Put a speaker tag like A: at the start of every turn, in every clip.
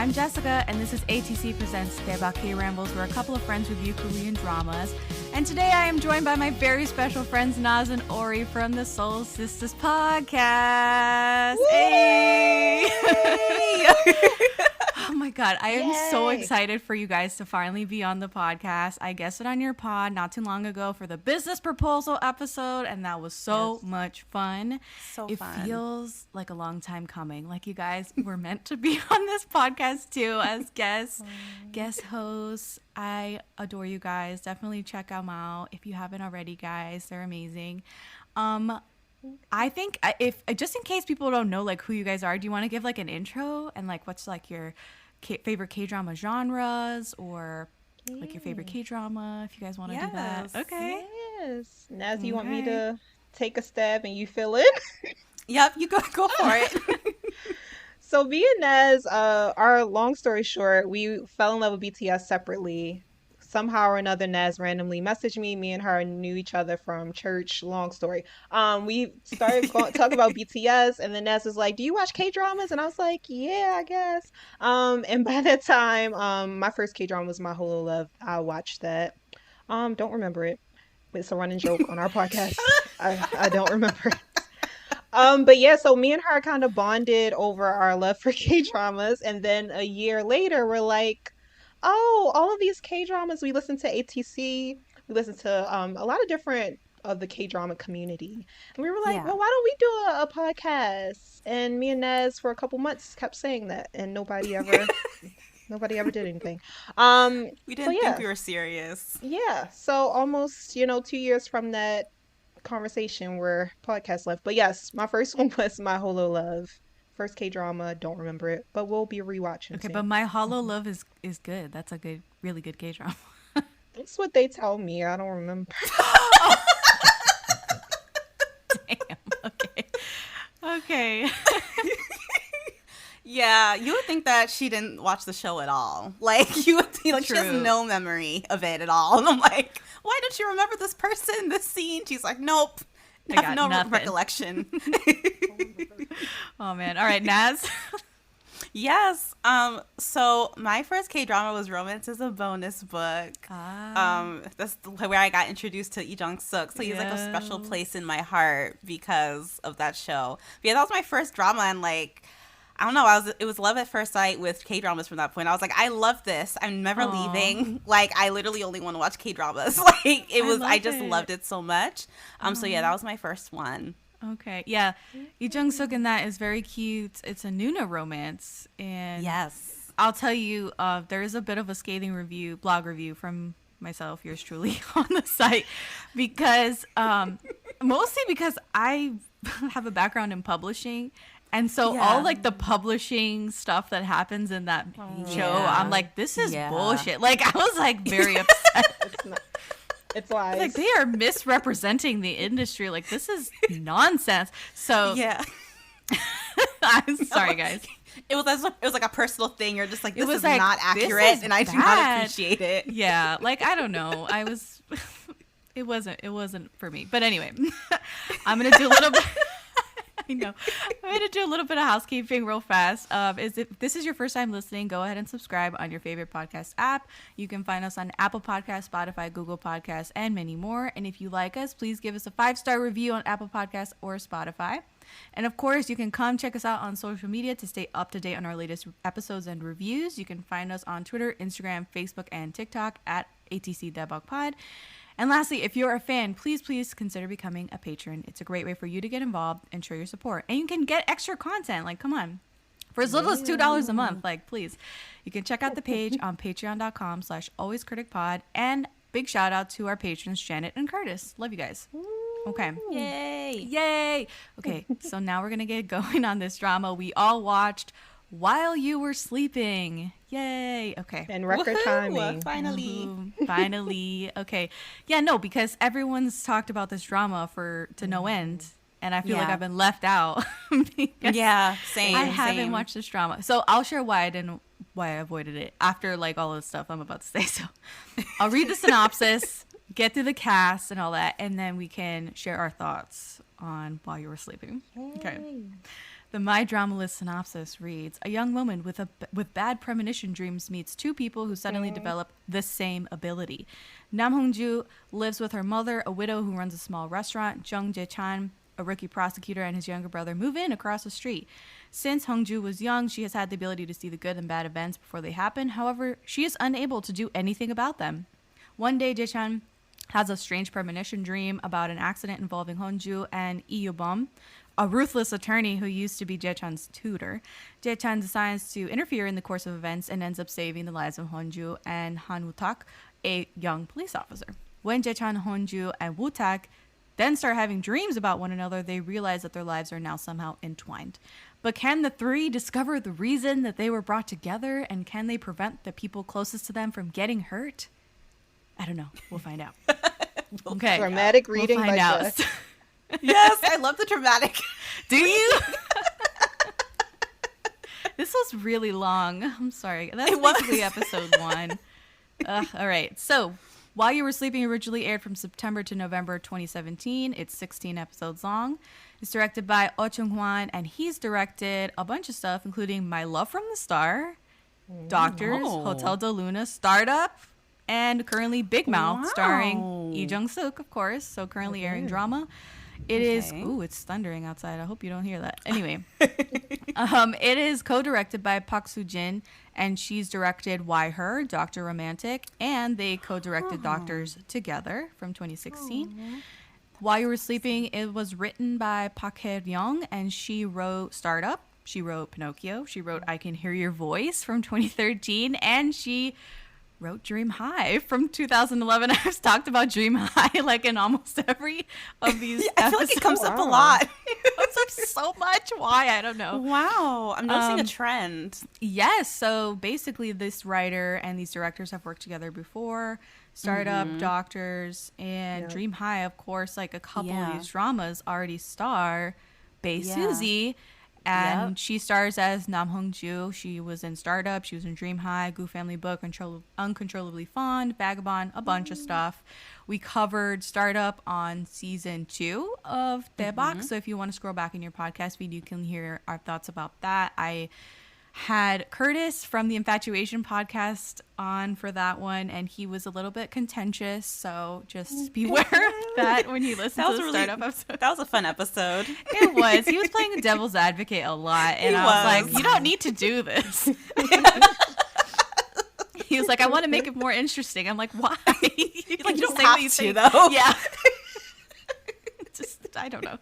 A: I'm Jessica, and this is ATC Presents Daebak K-Rambles. We're a couple of friends review Korean dramas. And today I am joined by my very special friends, Nas and Ori from the Seoul Sistahs Podcast. Hey! Oh my God, I am so excited for you guys to finally be on the podcast. I guested on your pod not too long ago for the business proposal episode, and that was so much fun. It feels like a long time coming. Like you guys were meant to be on this podcast too as guest hosts. I adore you guys. Definitely check them out if you haven't already, guys. They're amazing. I think if just in case people don't know like who you guys are, do you want to give like an intro and like what's like your favorite K-drama genres or like your favorite K-drama if you guys want to do that? Okay.
B: Yes. Naz, you want me to take a stab and you fill in?
C: Yep, you go for it.
B: So me and Naz, our long story short, we fell in love with BTS separately. Somehow or another, Naz randomly messaged me. Me and her knew each other from church. Long story. We started talking about BTS, and then Naz was like, "Do you watch K-dramas?" And I was like, "Yeah, I guess." And by that time, my first K-drama was My Holo Love. I watched that. Don't remember it. It's a running joke on our podcast. I don't remember it. But yeah, so me and her kind of bonded over our love for K-dramas, and then a year later, we're like, oh, all of these K-dramas, we listen to ATC, we listen to a lot of different of the K-drama community. And we were like, well, why don't we do a podcast? And me and Naz for a couple months kept saying that, and nobody ever did anything.
C: We didn't think we were serious.
B: Yeah, so almost, 2 years from that conversation we're podcast left. But yes, my first one was My Holo Love. First K-drama, don't remember it, but we'll be rewatching.
A: Okay, soon. But My Holo Love is good. That's a really good K-drama.
B: That's what they tell me. I don't remember.
A: Damn. Okay.
C: Yeah, you would think that she didn't watch the show at all. Like, you would think like she has no memory of it at all. And I'm like, why don't you remember this person, this scene? She's like, nope. I have no recollection.
A: Oh man. All right, Naz.
C: Yes. So my first K-drama was Romance is a Bonus Book. That's where I got introduced to Lee Jong-Suk. So he's like a special place in my heart because of that show. But yeah, that was my first drama, and like, I don't know, it was love at first sight with K-dramas from that point. I was like, I love this. I'm never leaving. Like, I literally only want to watch K-dramas. Like, I just loved it so much. So yeah, that was my first one.
A: Okay. Yeah. Lee Jong-Suk in that is very cute. It's a Nuna romance. And
C: yes,
A: I'll tell you, there is a bit of a scathing blog review from myself, yours truly, on the site because mostly because I have a background in publishing. And so all like the publishing stuff that happens in that show, I'm like, this is bullshit. Like, I was like very upset.
B: It's lies.
A: Like, they are misrepresenting the industry. Like, this is nonsense. So
C: yeah.
A: I'm sorry, guys.
C: It was like a personal thing. You're just like, this is like, not accurate, and I do not appreciate it.
A: Yeah, like, I don't know. It wasn't for me. But anyway, I'm gonna do a little bit. I know. I'm going to do a little bit of housekeeping real fast. If this is your first time listening, go ahead and subscribe on your favorite podcast app. You can find us on Apple Podcasts, Spotify, Google Podcasts, and many more. And if you like us, please give us a 5-star review on Apple Podcasts or Spotify. And of course, you can come check us out on social media to stay up to date on our latest episodes and reviews. You can find us on Twitter, Instagram, Facebook, and TikTok at ATC Daebak Pod. And lastly, if you're a fan, please consider becoming a patron. It's a great way for you to get involved and show your support. And you can get extra content. Like, come on. For as little as $2 a month, like, please. You can check out the page on patreon.com/alwayscriticpod. And big shout out to our patrons, Janet and Curtis. Love you guys. Okay. Yay. Okay, so now we're going to get going on this drama we all watched while you were sleeping. Yay. Okay.
B: And record timing.
A: Finally. Okay. Yeah, no, because everyone's talked about this drama to no end. And I feel like I've been left out.
C: Yeah, same.
A: I haven't watched this drama. So I'll share why I avoided it after like all the stuff I'm about to say. So I'll read the synopsis, get through the cast and all that, and then we can share our thoughts on While You Were Sleeping. Okay. The My Drama List synopsis reads, a young woman with bad premonition dreams meets two people who suddenly develop the same ability. Nam Hong-ju lives with her mother, a widow who runs a small restaurant. Jung Jae-chan, a rookie prosecutor, and his younger brother move in across the street. Since Hong-ju was young, she has had the ability to see the good and bad events before they happen. However, she is unable to do anything about them. One day, Jae-chan has a strange premonition dream about an accident involving Hong-ju and Lee Yoo-bum, a ruthless attorney who used to be Jae-chan's tutor. Jae-chan decides to interfere in the course of events and ends up saving the lives of Hong-ju and Han Woo-tak, a young police officer. When Jae-chan, Hong-ju, and Woo-tak then start having dreams about one another, they realize that their lives are now somehow entwined. But can the three discover the reason that they were brought together, and can they prevent the people closest to them from getting hurt? I don't know. We'll find out. Okay.
B: Dramatic reading by Jess.
C: Yes, I love the dramatic.
A: Do you? This was really long. I'm sorry. That's basically episode 1. All right. So, While You Were Sleeping originally aired from September to November 2017. It's 16 episodes long. It's directed by Oh Chung-hwan, and he's directed a bunch of stuff, including My Love from the Star, Doctors, Hotel de Luna, Startup, and currently Big Mouth, starring Lee Jong-Suk, of course. So currently airing drama. It is, it's thundering outside. I hope you don't hear that. Anyway, it is co-directed by Park Soo-jin, and she's directed Why Her, Dr. Romantic, and they co-directed Doctors together from 2016. While You Were Sleeping, it was written by Park Hae-ryung, and she wrote Startup. She wrote Pinocchio. She wrote I Can Hear Your Voice from 2013, and she wrote Dream High from 2011. I've talked about Dream High like in almost every of these episodes.
C: I feel like it comes up a lot.
A: It comes up so much. Why? I don't know.
C: Wow. I'm noticing a trend.
A: Yes. So basically this writer and these directors have worked together before. Startup, Doctors, and Dream High, of course, like a couple of these dramas already star Bae Suzy. And she stars as Nam Hong-ju. She was in Startup. She was in Dream High, Goo Family Book, Uncontrollably Fond, Vagabond, a bunch of stuff. We covered Startup on season 2 of Daebak. So if you want to scroll back in your podcast feed, you can hear our thoughts about that. I had Curtis from the Infatuation podcast on for that one, and he was a little bit contentious, so just beware of that when you listen to the Startup episode.
C: That was a fun episode.
A: It was. He was playing a devil's advocate a lot, and I was like, you don't need to do this. He was like, I want to make it more interesting. I'm like, why?
C: You don't have to, though.
A: Yeah. I don't know.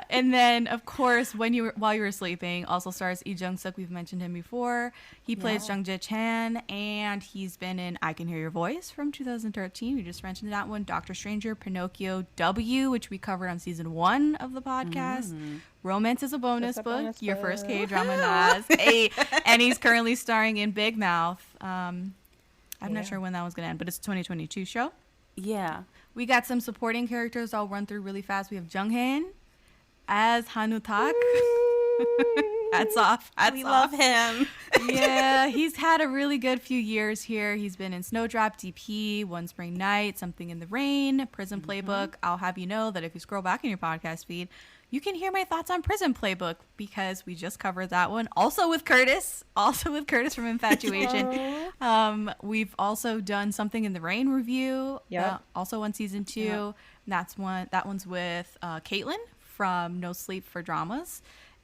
A: And then, of course, While You Were Sleeping also stars Lee Jong-Suk. We've mentioned him before. He plays Jung Jae-chan, and he's been in I Can Hear Your Voice from 2013. We just mentioned that one. Dr. Stranger, Pinocchio, W, which we covered on season 1 of the podcast. Romance is a bonus book. Your first K-drama, Nas. And he's currently starring in Big Mouth. I'm not sure when that was going to end, but it's a 2022 show.
C: Yeah.
A: We got some supporting characters I'll run through really fast. We have Jung Hae-In as Han Woo-tak. Hats off.
C: We love him.
A: Yeah, he's had a really good few years here. He's been in Snowdrop, DP, One Spring Night, Something in the Rain, Prison Playbook. I'll have you know that if you scroll back in your podcast feed, you can hear my thoughts on Prison Playbook because we just covered that one. Also with Curtis from Infatuation. We've also done Something in the Rain review. Also on season 2. That one's with Caitlin from No Sleep for Dramas.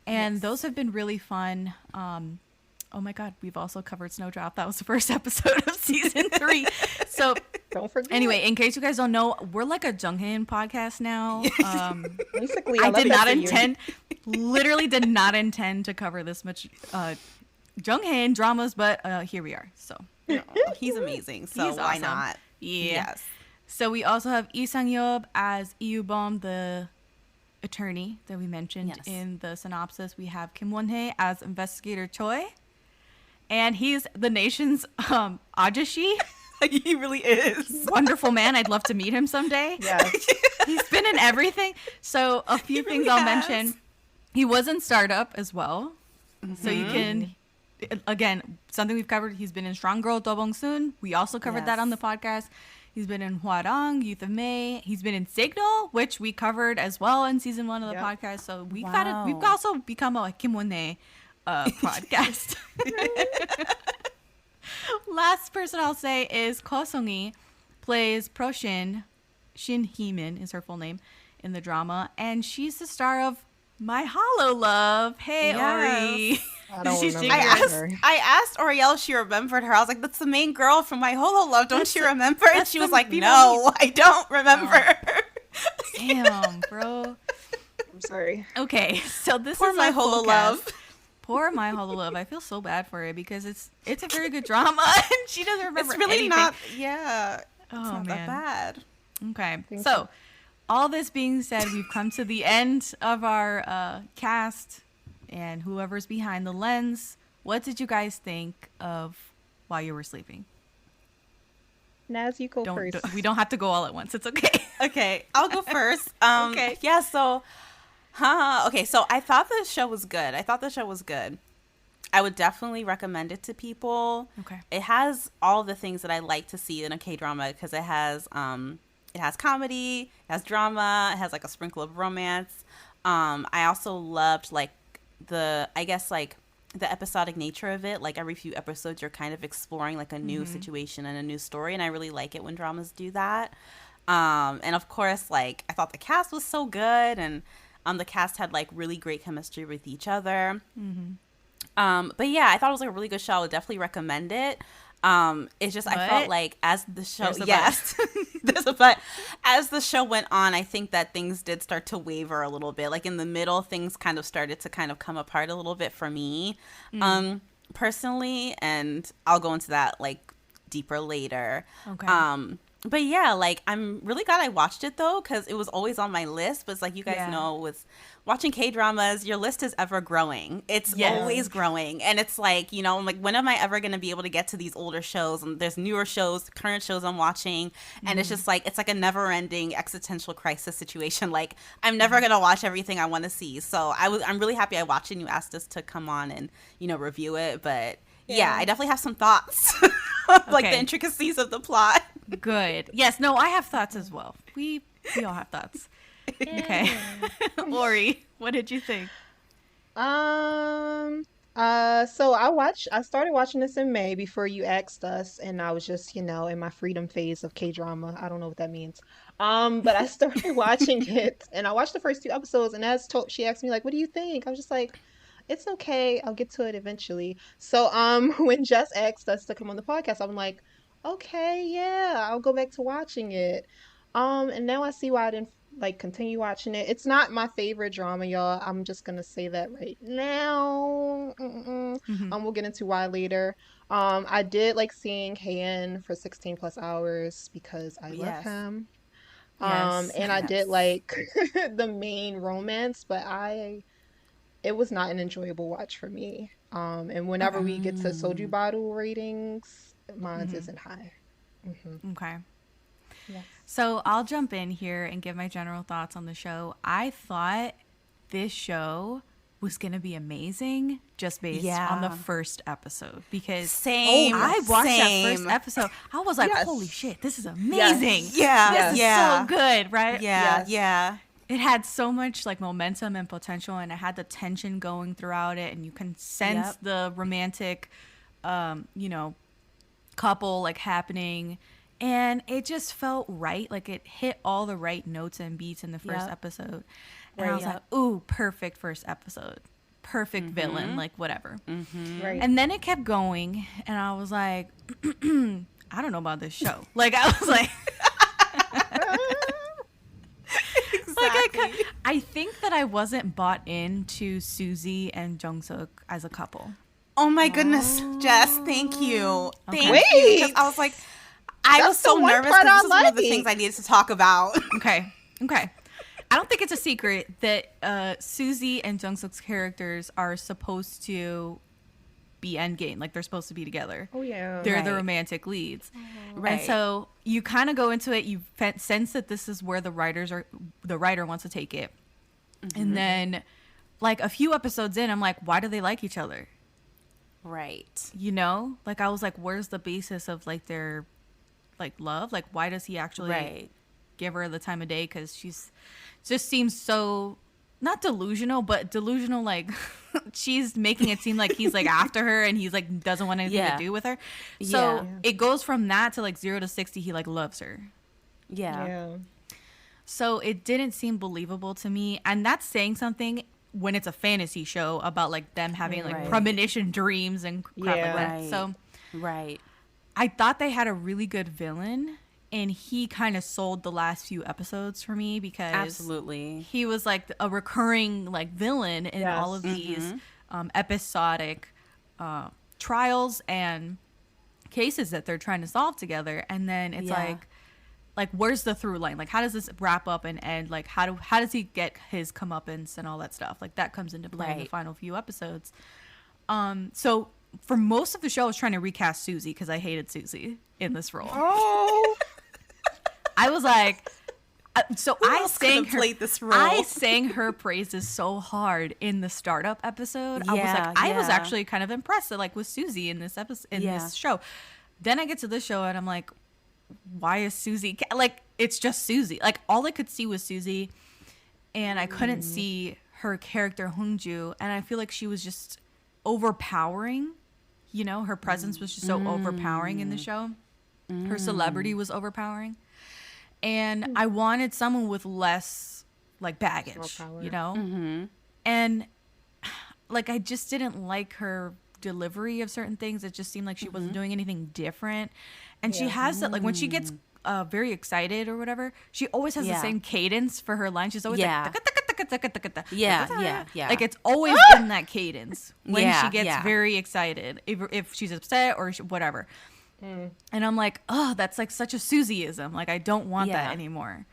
A: And those have been really fun. Oh my God, we've also covered Snowdrop. That was the first episode of season 3. So
B: don't forget.
A: Anyway, in case you guys don't know, we're like a Jung Hae-In podcast now.
B: Basically,
A: literally did not intend to cover this much Jung Hae-In dramas, but here we are. So
C: he's amazing. So
A: he's
C: why
A: awesome.
C: not?
A: Yeah. Yes. So we also have Lee Sang-yeob as Lee Yoo-bum, the attorney that we mentioned in the synopsis. We have Kim Won-hae as Investigator Choi, and he's the nation's ajashi.
C: He really is.
A: Wonderful man. I'd love to meet him someday.
B: Yes.
A: He's been in everything. So a few things I'll mention. He was in Startup as well. So you can, again, something we've covered. He's been in Strong Girl, Do Bong Soon. We also covered that on the podcast. He's been in Hwarang, Youth of May. He's been in Signal, which we covered as well in season 1 of the podcast. So we've also become a Kim Won-nae podcast. Last person I'll say is Ko Sung-hee, plays Pro Shin. Shin Hee-min is her full name in the drama, and she's the star of My Hollow Love. Hey, Ori.
B: I don't remember.
C: I asked Oriel if she remembered her. I was like, that's the main girl from My Hollow Love. Don't you remember? And she was like, no, I don't remember.
A: Damn, bro.
B: I'm sorry.
A: Okay, so this
C: Poor
A: is
C: My Hollow Love.
A: Poor My Hollow Love. I feel so bad for it because it's a very good drama, and she doesn't remember
C: It's really
A: anything.
C: not, yeah.
A: Oh,
C: it's not that bad.
A: Okay, so all this being said, we've come to the end of our cast, and whoever's behind the lens, what did you guys think of While You Were Sleeping?
B: Naz, you go first.
A: We don't have to go all at once. It's okay.
C: Okay, I'll go first.
A: Okay.
C: Yeah, so, okay, so I thought the show was good. I would definitely recommend it to people.
A: Okay.
C: It has all the things that I like to see in a K-drama because it has comedy, it has drama, it has like a sprinkle of romance. I also loved like the episodic nature of it. Like every few episodes you're kind of exploring like a new situation and a new story, and I really like it when dramas do that. And of course, like I thought the cast was so good, and the cast had like really great chemistry with each other. But yeah, I thought it was like a really good show. I would definitely recommend it. It's just, I felt like as the show, there's a but. As the show went on, I think that things did start to waver a little bit. Like in the middle, things kind of started to kind of come apart a little bit for me, personally. And I'll go into that like deeper later.
A: Okay.
C: But yeah, like I'm really glad I watched it though, because it was always on my list. But it's like you guys know, with watching K-dramas, your list is ever growing. It's always growing, and it's like, you know, I'm like, when am I ever going to be able to get to these older shows? And there's newer shows, current shows I'm watching, and it's just like it's like a never-ending existential crisis situation. Like I'm never going to watch everything I want to see. So I'm really happy I watched it. And you asked us to come on and review it, but. Yeah, I definitely have some thoughts, like the intricacies of the plot.
A: Good. Yes. No, I have thoughts as well. We all have thoughts. Okay. Ori, what did you think?
B: So I started watching this in May before you asked us, and I was just, in my freedom phase of K-drama. I don't know what that means. But I started watching it, and I watched the first 2 episodes, and she asked me like, what do you think? I was just like, it's okay. I'll get to it eventually. So when Jess asked us to come on the podcast, I'm like, okay, yeah, I'll go back to watching it. And now I see why I didn't like continue watching it. It's not my favorite drama, y'all. I'm just gonna say that right now. We'll get into why later. I did like seeing Hae-In for 16 plus hours because I love him. And I did like the main romance, but it was not an enjoyable watch for me. And whenever we get to soju bottle ratings, mine isn't high.
A: Okay.
B: Yes.
A: So I'll jump in here and give my general thoughts on the show. I thought this show was going to be amazing just based on the first episode. Because I watched that first episode. I was like, holy shit, this is amazing.
C: Yes.
A: This is so good, right?
C: Yeah.
A: It had so much like momentum and potential, and it had the tension going throughout it, and you can sense the romantic, couple like happening, and it just felt right. Like it hit all the right notes and beats in the first episode, and I was like, ooh, perfect first episode, perfect villain, like whatever.
B: Right.
A: And then it kept going, and I was like, I don't know about this show. Like I was like. Like I think that I wasn't bought into Suzy and Jong-Suk as a couple.
C: Oh my goodness, Jess, thank you.
A: Okay.
C: Thank you. Because I was like, I was so nervous because this was one of the things I needed to talk about.
A: Okay. I don't think it's a secret that Suzy and Jong-Suk's characters are supposed to be endgame. Like they're supposed to be together.
B: Oh yeah.
A: They're the romantic leads. Right. And so you kind of go into it, you sense that this is where the writer wants to take it. And then like a few episodes in, I'm like, why do they like each other?
C: Right.
A: Like I was like, where's the basis of like their like love? Like, why does he actually
C: Right.
A: give her the time of day? Because she's just seems so not delusional, but delusional. Like she's making it seem like he's like after her and he's like doesn't want anything to do with her. So it goes from that to like 0 to 60. He like loves her.
B: Yeah.
A: So it didn't seem believable to me, and that's saying something when it's a fantasy show about like them having like premonition dreams and crap like that. So I thought they had a really good villain, and he kind of sold the last few episodes for me because he was like a recurring like villain in all of these episodic trials and cases that they're trying to solve together. And then it's like where's the through line? Like how does this wrap up and end? Like how does he get his comeuppance and all that stuff? Like that comes into play in the final few episodes. So for most of the show I was trying to recast Suzy because I hated Suzy in this role. I was like, I sang her praises so hard in the startup episode. I was like, I was actually kind of impressed like with Suzy in this episode, in this show. Then I get to this show and I'm like, why is Suzy like? It's just Suzy. Like all I could see was Suzy, and I couldn't see her character Hongju. And I feel like she was just overpowering. You know, her presence was just so overpowering in the show. Her celebrity was overpowering. And I wanted someone with less like baggage, you know? And like I just didn't like her delivery of certain things. It just seemed like she wasn't doing anything different. And she has that, like when she gets very excited or whatever, she always has the same cadence for her line. She's always like like it's always in that cadence when she gets very excited, if she's upset or whatever. And I'm like, oh, that's like such a Suzyism. Like I don't want that anymore.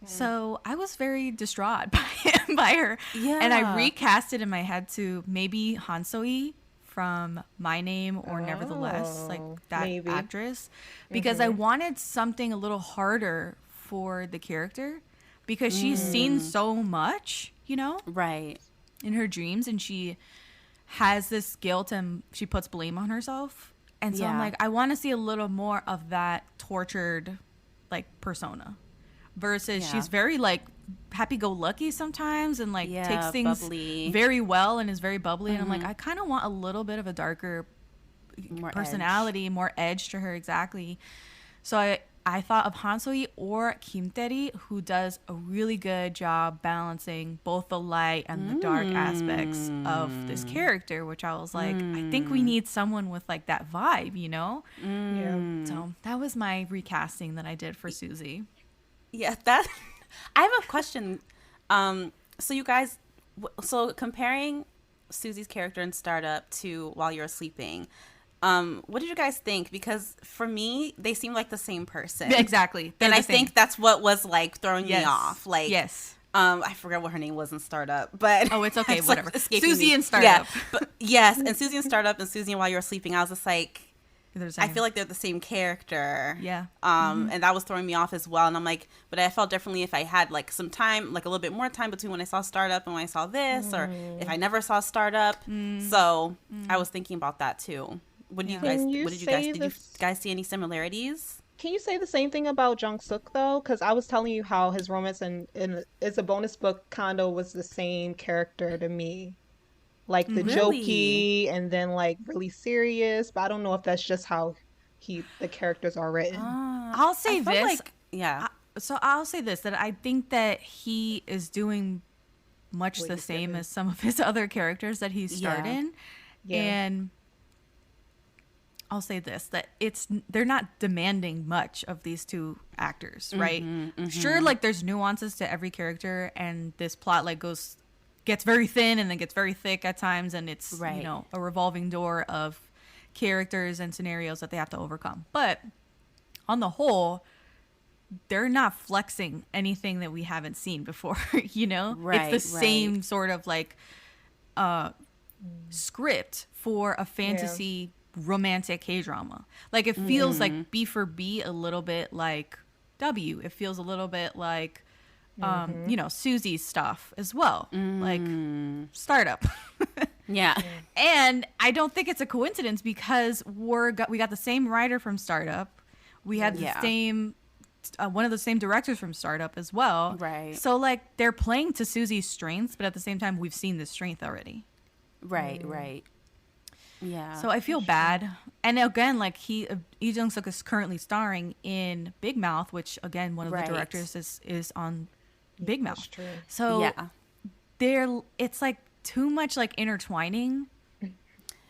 A: So I was very distraught by her. And I recast it in my head to maybe Hansoi from My Name or Nevertheless, like that actress, because I wanted something a little harder for the character because she's seen so much, you know, in her dreams, and she has this guilt and she puts blame on herself. And so I'm like, I want to see a little more of that tortured like persona versus she's very like happy-go-lucky sometimes and like takes things bubbly. Very well and is very bubbly. And I'm like, I kind of want a little bit of a darker personality, more edge to her. Exactly. So I thought of Hansoi or Kim Tae-ri, who does a really good job balancing both the light and the dark aspects of this character, which I was like, I think we need someone with like that vibe, you know? So that was my recasting that I did for Suzy.
C: Yeah, that... I have a question. So you guys... So comparing Suzy's character in Startup to While You're Sleeping... what did you guys think? Because for me, they seem like the same person.
A: Exactly.
C: And I think that's what was like throwing me off. Like, I forgot what her name was in Startup, but
A: it's okay,
C: it's
A: whatever.
C: Like
A: Suzy in Startup.
C: Yeah, but and Suzy in Startup and Suzy in While You Were Sleeping. I was just like, I feel like they're the same character.
A: Yeah.
C: And that was throwing me off as well. And I'm like, but I felt differently if I had like some time, like a little bit more time between when I saw Startup and when I saw this, or if I never saw Startup. So I was thinking about that too. What did you guys see any similarities?
B: Can you say the same thing about Jong-Suk though? Because I was telling you how his romance and It's a Bonus Book kind of was the same character to me, like the jokey and then like really serious. But I don't know if that's just how the characters are written.
A: I'll say this, I'll say this, that I think that he is doing much the same as some of his other characters that he's starred in, and. I'll say this, that they're not demanding much of these two actors, right? Sure, like there's nuances to every character, and this plot like gets very thin and then gets very thick at times, and it's you know, a revolving door of characters and scenarios that they have to overcome. But on the whole, they're not flexing anything that we haven't seen before, you know? It's the same sort of like script for a fantasy romantic K-drama. Like it feels like B for B a little bit like W. It feels a little bit like you know, Suzy's stuff as well. Like Startup. And I don't think it's a coincidence because we got the same writer from Startup. We had the same, one of the same directors from Startup as well.
C: Right.
A: So, like, they're playing to Suzy's strengths, but at the same time, we've seen this strength already.
C: Right, right. Yeah.
A: So I feel bad. And again, like, Lee Jong-Suk is currently starring in Big Mouth, which, again, one of the directors is on Big Mouth.
B: That's true.
A: So it's, like, too much, like, intertwining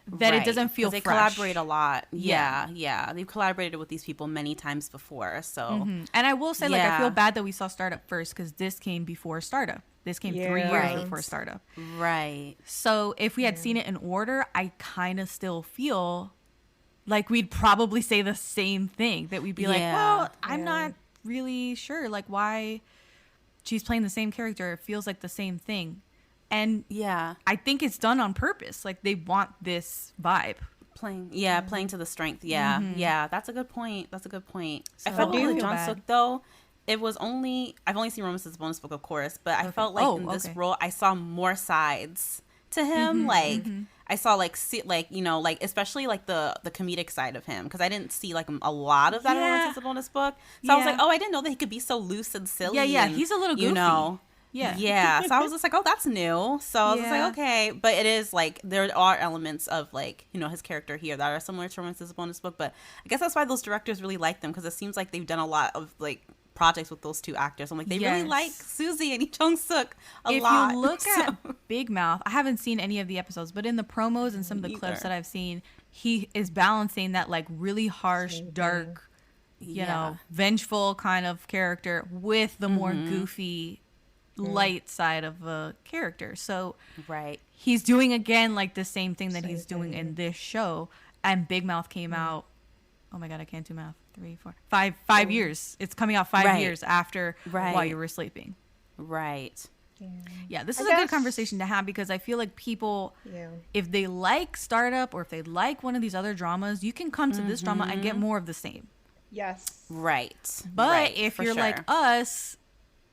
A: that it doesn't feel
C: they
A: fresh.
C: Collaborate a lot. Yeah. They've collaborated with these people many times before. So,
A: and I will say, like, I feel bad that we saw Startup first because this came before Startup. This came 3 years before Startup.
C: Right.
A: So if we had seen it in order, I kind of still feel like we'd probably say the same thing. That we'd be like, well, I'm not really sure, like, why she's playing the same character. It feels like the same thing. And I think it's done on purpose. Like, they want this vibe.
C: Playing to the strength. Yeah. That's a good point.
A: So
C: I felt with Jong-Suk, though, it was only, I've only seen Romance's bonus book, of course, but I felt like in this role, I saw more sides to him. I saw, like, especially, like, the comedic side of him, because I didn't see, like, a lot of that in Romance's bonus book. So I was like, oh, I didn't know that he could be so loose and silly.
A: Yeah, he's a little goofy.
C: You know. Yeah. So I was just like, oh, that's new. So I was just like, okay. But it is, like, there are elements of, like, you know, his character here that are similar to Romance's bonus book. But I guess that's why those directors really like them, because it seems like they've done a lot of, like, projects with those two actors. I'm like, they really like Suzy and Lee Jong-Suk a lot.
A: If you look at Big Mouth, I haven't seen any of the episodes, but in the promos and some of the clips that I've seen, he is balancing that, like, really harsh, dark, you know, vengeful kind of character with the more goofy, light side of a character. So he's doing, again, like, the same thing that he's doing in this show. And Big Mouth came out, oh my god, I can't do math. 3, 4, 5 years. It's coming out 5 years after While You Were Sleeping.
C: Right.
A: Yeah, this is a good conversation to have, because I feel like people, if they like Startup or if they like one of these other dramas, you can come to this drama and get more of the same.
B: Yes.
C: Right.
A: But if you're like us,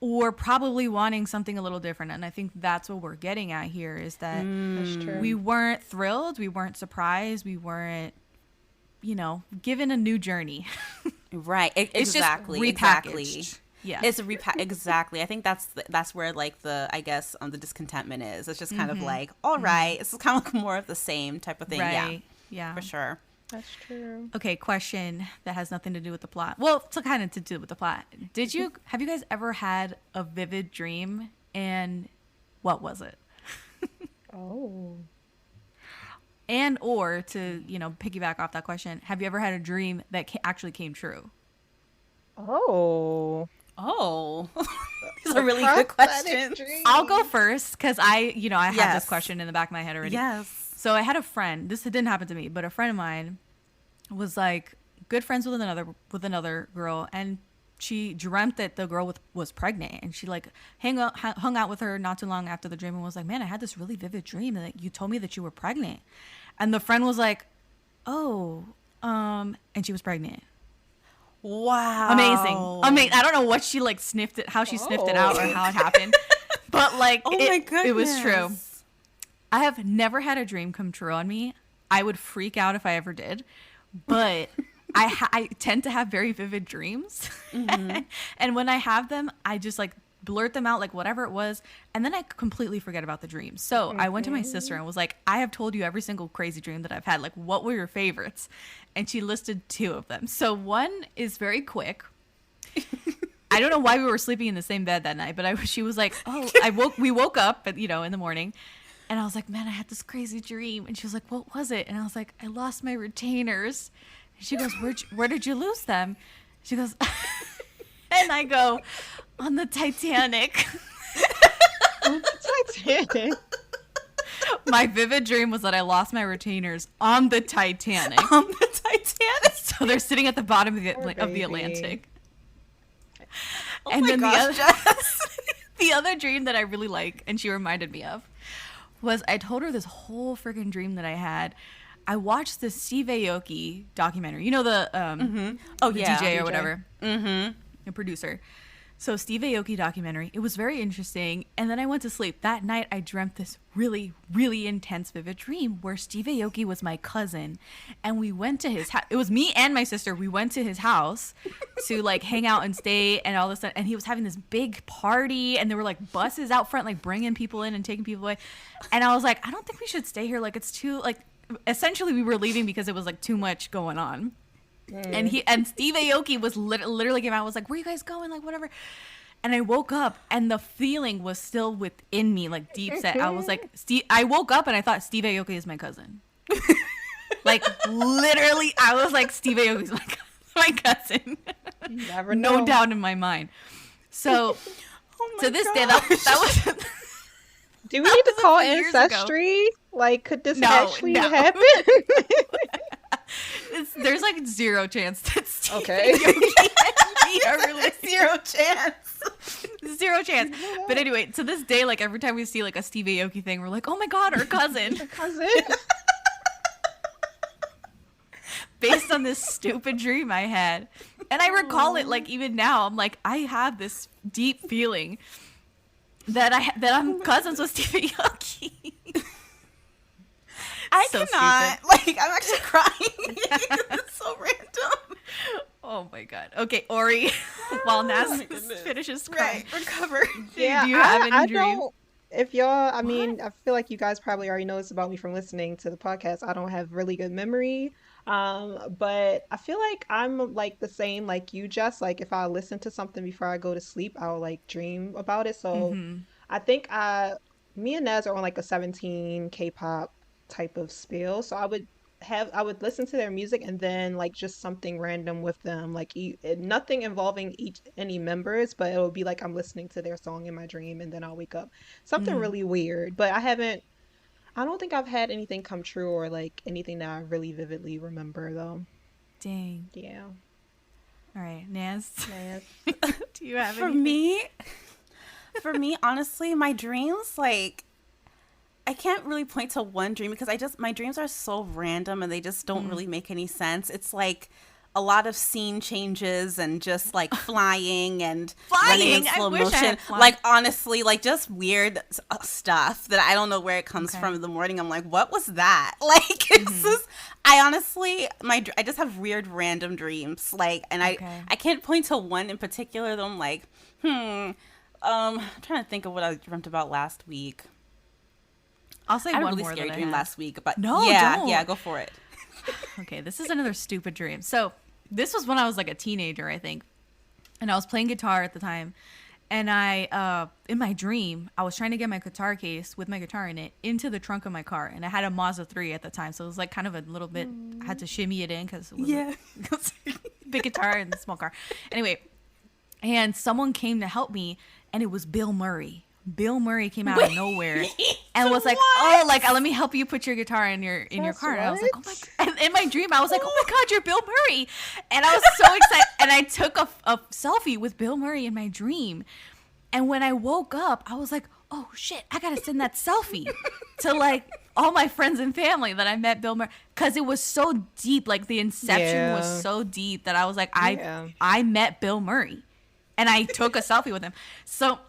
A: we're probably wanting something a little different. And I think that's what we're getting at here, is that we weren't thrilled, we weren't surprised, we weren't, you know, given a new journey.
C: Right.
A: It's
C: exactly.
A: Just repackaged.
C: Exactly.
A: Yeah.
C: It's exactly. I think that's where, like, the, I guess, the discontentment is. It's just kind of like, all right, it's kind of like more of the same type of thing.
A: Right. Yeah.
C: For sure.
B: That's true.
A: Okay, question that has nothing to do with the plot. Well, it's kind of to do with the plot. Have you guys ever had a vivid dream, and what was it? And or to, you know, piggyback off that question, have you ever had a dream that actually came true?
C: These are really good questions.
A: I'll go first, because I have this question in the back of my head already.
C: Yes.
A: So I had a friend. This didn't happen to me, but a friend of mine was, like, good friends with another girl, and she dreamt that the girl was pregnant, and she, like, hung out with her not too long after the dream and was like, man, I had this really vivid dream that you told me that you were pregnant. And the friend was like, and she was pregnant.
C: Wow.
A: Amazing. I don't know what she, like, sniffed it, how she sniffed it out or how it happened, but, like, it was true. I have never had a dream come true on me. I would freak out if I ever did, but I tend to have very vivid dreams. And when I have them, I just, like, blurt them out, like, whatever it was, and then I completely forget about the dream. So I went to my sister and was like, I have told you every single crazy dream that I've had. Like, what were your favorites? And she listed 2 of them. So one is very quick. I don't know why we were sleeping in the same bed that night, but she was like, we woke up, in the morning. And I was like, man, I had this crazy dream. And she was like, what was it? And I was like, I lost my retainers. And she goes, where did you lose them? She goes, and I go, on the Titanic.
B: On the Titanic?
A: My vivid dream was that I lost my retainers on the Titanic.
C: On the Titanic?
A: So they're sitting at the bottom of the Atlantic.
C: Oh
A: and
C: my
A: then
C: gosh, Jess.
A: The other dream that I really like, and she reminded me of, was I told her this whole freaking dream that I had. I watched the Steve Aoki documentary. You know, the DJ or whatever. The producer. So Steve Aoki documentary. It was very interesting. And then I went to sleep. That night I dreamt this really, really intense, vivid dream where Steve Aoki was my cousin. And we went to his house. It was me and my sister. We went to his house to like hang out and stay and all this stuff. And he was having this big party. And there were like buses out front, like bringing people in and taking people away. And I was like, I don't think we should stay here. Like it's too, like, essentially we were leaving because it was like too much going on. And Steve Aoki was literally came out, was like, where are you guys going, like whatever. And I woke up and the feeling was still within me, like deep set. I was like, I woke up and I thought Steve Aoki is my cousin. Like literally I was like, Steve Aoki is my cousin.
B: You never know.
A: No doubt in my mind. So to this day that was
B: do we need to call ancestry? Like, could this actually happen?
A: There's like zero chance that Steve
B: okay.
A: Aoki are really zero chance.
B: No.
A: But anyway, to this day, like every time we see like a Steve Aoki thing, we're like, oh my god, our cousin.
B: Our cousin.
A: Based on this stupid dream I had, and I recall it like even now. I'm like, I have this deep feeling that I'm cousins with Steve Aoki.
C: I cannot. Stupid. Like, I'm actually crying. It's so random.
A: Oh my god. Okay, Ori, while Nas finishes crying.
C: Right, recover.
B: Yeah,
A: do you have any dreams?
B: If y'all, I mean, I feel like you guys probably already know this about me from listening to the podcast. I don't have really good memory. But I feel like I'm like the same like you, Jess. Like if I listen to something before I go to sleep, I'll like dream about it. So I think me and Naz are on like a 17 K-pop type of spiel. So I would listen to their music and then like just something random with them, like nothing involving any members, but it would be like I'm listening to their song in my dream and then I'll wake up. Something really weird, but I don't think I've had anything come true or like anything that I really vividly remember though.
A: Dang.
B: Yeah.
A: All right, Naz. Do you have
C: For me, honestly, my dreams, like, I can't really point to one dream because my dreams are so random and they just don't really make any sense. It's like a lot of scene changes and just like flying and running in slow motion. Like honestly, like just weird stuff that I don't know where it comes from in the morning. I'm like, what was that? Like it's just, I honestly, I just have weird random dreams. Like, and I can't point to one in particular that I'm like, I'm trying to think of what I dreamt about last week.
A: I'll say
C: I had
A: one
C: a really
A: more
C: scary
A: that
C: dream
A: I had.
C: last week, but
A: don't.
C: Go for it.
A: Okay, this is another stupid dream. So this was when I was like a teenager, I think, and I was playing guitar at the time, and I in my dream I was trying to get my guitar case with my guitar in it into the trunk of my car, and I had a Mazda 3 at the time, so it was like kind of a little bit, I had to shimmy it in because it was a big guitar in the small car. Anyway, and someone came to help me, and it was Bill Murray. Bill Murray came out of nowhere and was like, "Oh, like let me help you put your guitar in your car." And I was like, "Oh my god!" And in my dream, I was like, "Oh my god, you're Bill Murray!" And I was so excited. And I took a selfie with Bill Murray in my dream. And when I woke up, I was like, "Oh shit, I gotta send that selfie to like all my friends and family that I met Bill Murray," because it was so deep. Like the inception was so deep that I was like, I met Bill Murray, and I took a selfie with him. So.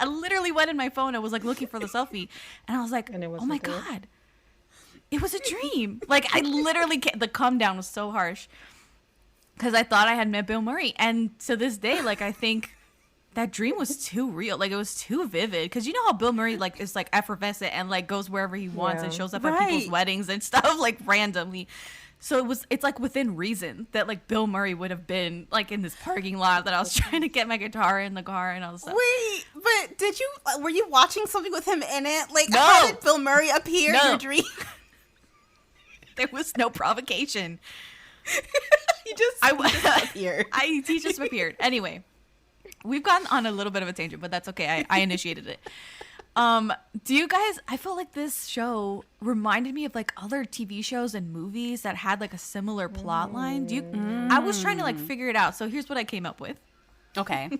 A: I literally went in my phone. I was like looking for the selfie, and I was like, "Oh my god, it was a dream!" Like I literally the come down was so harsh because I thought I had met Bill Murray, and to this day, like I think that dream was too real. Like it was too vivid because you know how Bill Murray like is like effervescent and like goes wherever he wants and shows up at people's weddings and stuff like randomly. So it's like within reason that like Bill Murray would have been like in this parking lot that I was trying to get my guitar in the car and all this stuff.
C: Wait, but were you watching something with him in it? Like how did Bill Murray appear in your dream?
A: There was no provocation.
C: He just appeared.
A: He just appeared. Anyway, we've gone on a little bit of a tangent, but that's okay. I initiated it. Do you guys, I feel like this show reminded me of like other TV shows and movies that had like a similar plot line. I was trying to like figure it out. So here's what I came up with.
C: Okay.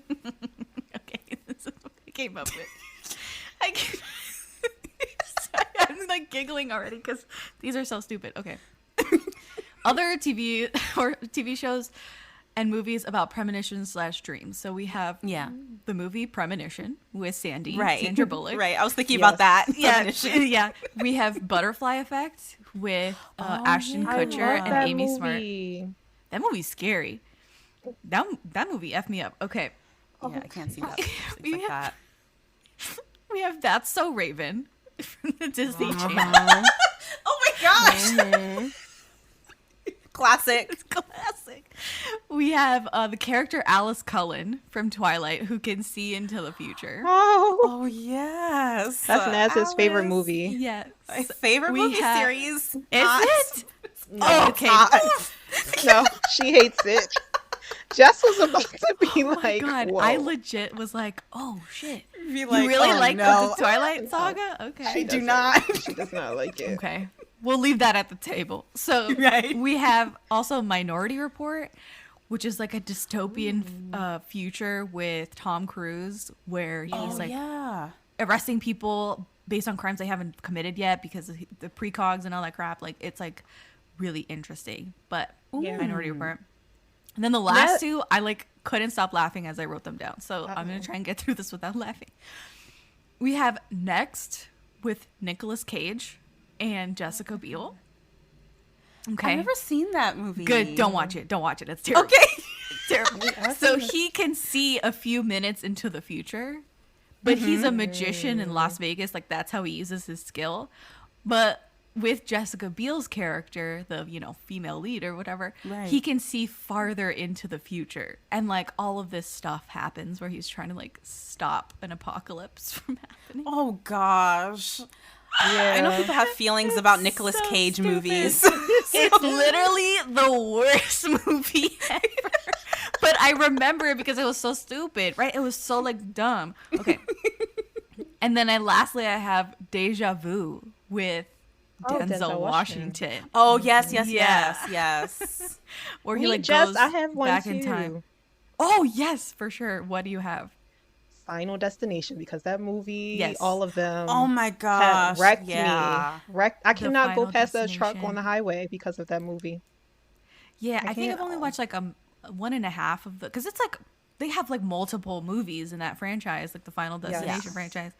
A: This is what I came up with. I'm like giggling already because these are so stupid. Okay. Other TV shows and movies about premonition/dreams. So we have the movie Premonition with Sandra Bullock.
C: Right. I was thinking about that.
A: Yeah. We have Butterfly Effect with Ashton Kutcher and Amy Smart. That movie's scary. That movie effed me up. Okay.
C: Yeah, I can't see that. Like that.
A: We have That's So Raven from the Disney Channel.
C: Oh my gosh.
B: Mm-hmm.
C: Classic.
A: We have the character Alice Cullen from Twilight who can see into the future.
C: Oh yes.
B: That's Naz's favorite movie.
A: Yes.
C: My favorite movie series.
A: Is it?
B: No,
A: okay.
B: No, she hates it. Jess was about to be like,
A: God,
B: whoa.
A: I legit was like, oh shit.
C: Be like,
A: you really
C: oh,
A: like
C: no.
A: the Twilight Saga? Okay.
B: She
C: do not.
B: She does not like it.
A: Okay. We'll leave that at the table. So we have also Minority Report, which is like a dystopian future with Tom Cruise where he's arresting people based on crimes they haven't committed yet because of the precogs and all that crap. Like it's like really interesting. But Minority Report. And then the last two, I like couldn't stop laughing as I wrote them down. So I'm going to try and get through this without laughing. We have Next with Nicolas Cage and Jessica Biel. Okay.
C: I've never seen that movie.
A: Good. Don't watch it. It's terrible.
C: Okay.
A: It's terrible. So he can see a few minutes into the future, but he's a magician in Las Vegas. Like that's how he uses his skill. But with Jessica Biel's character, the, female lead or whatever, he can see farther into the future. And like all of this stuff happens where he's trying to like stop an apocalypse from happening.
C: Oh gosh.
B: Yeah.
C: I know people have feelings about Nicolas Cage
A: stupid.
C: movies.
A: It's literally the worst movie ever. But I remember it because it was so stupid, right? It was so like dumb. Okay. And then lastly I have Deja Vu with Denzel Washington.
C: Oh yes.
A: Where he like
B: Jess,
A: goes
B: I have one
A: back
B: too.
A: in time. Oh yes, for sure. What do you have?
B: Final Destination, because that movie, all of them.
C: Oh my gosh,
B: wrecked me. I cannot go
A: Final
B: past a truck
A: Destination.
B: on the highway because of that movie.
A: Yeah, I think I've only watched like 1.5 of the, because it's like they have like multiple movies in that franchise, like the Final Destination franchise,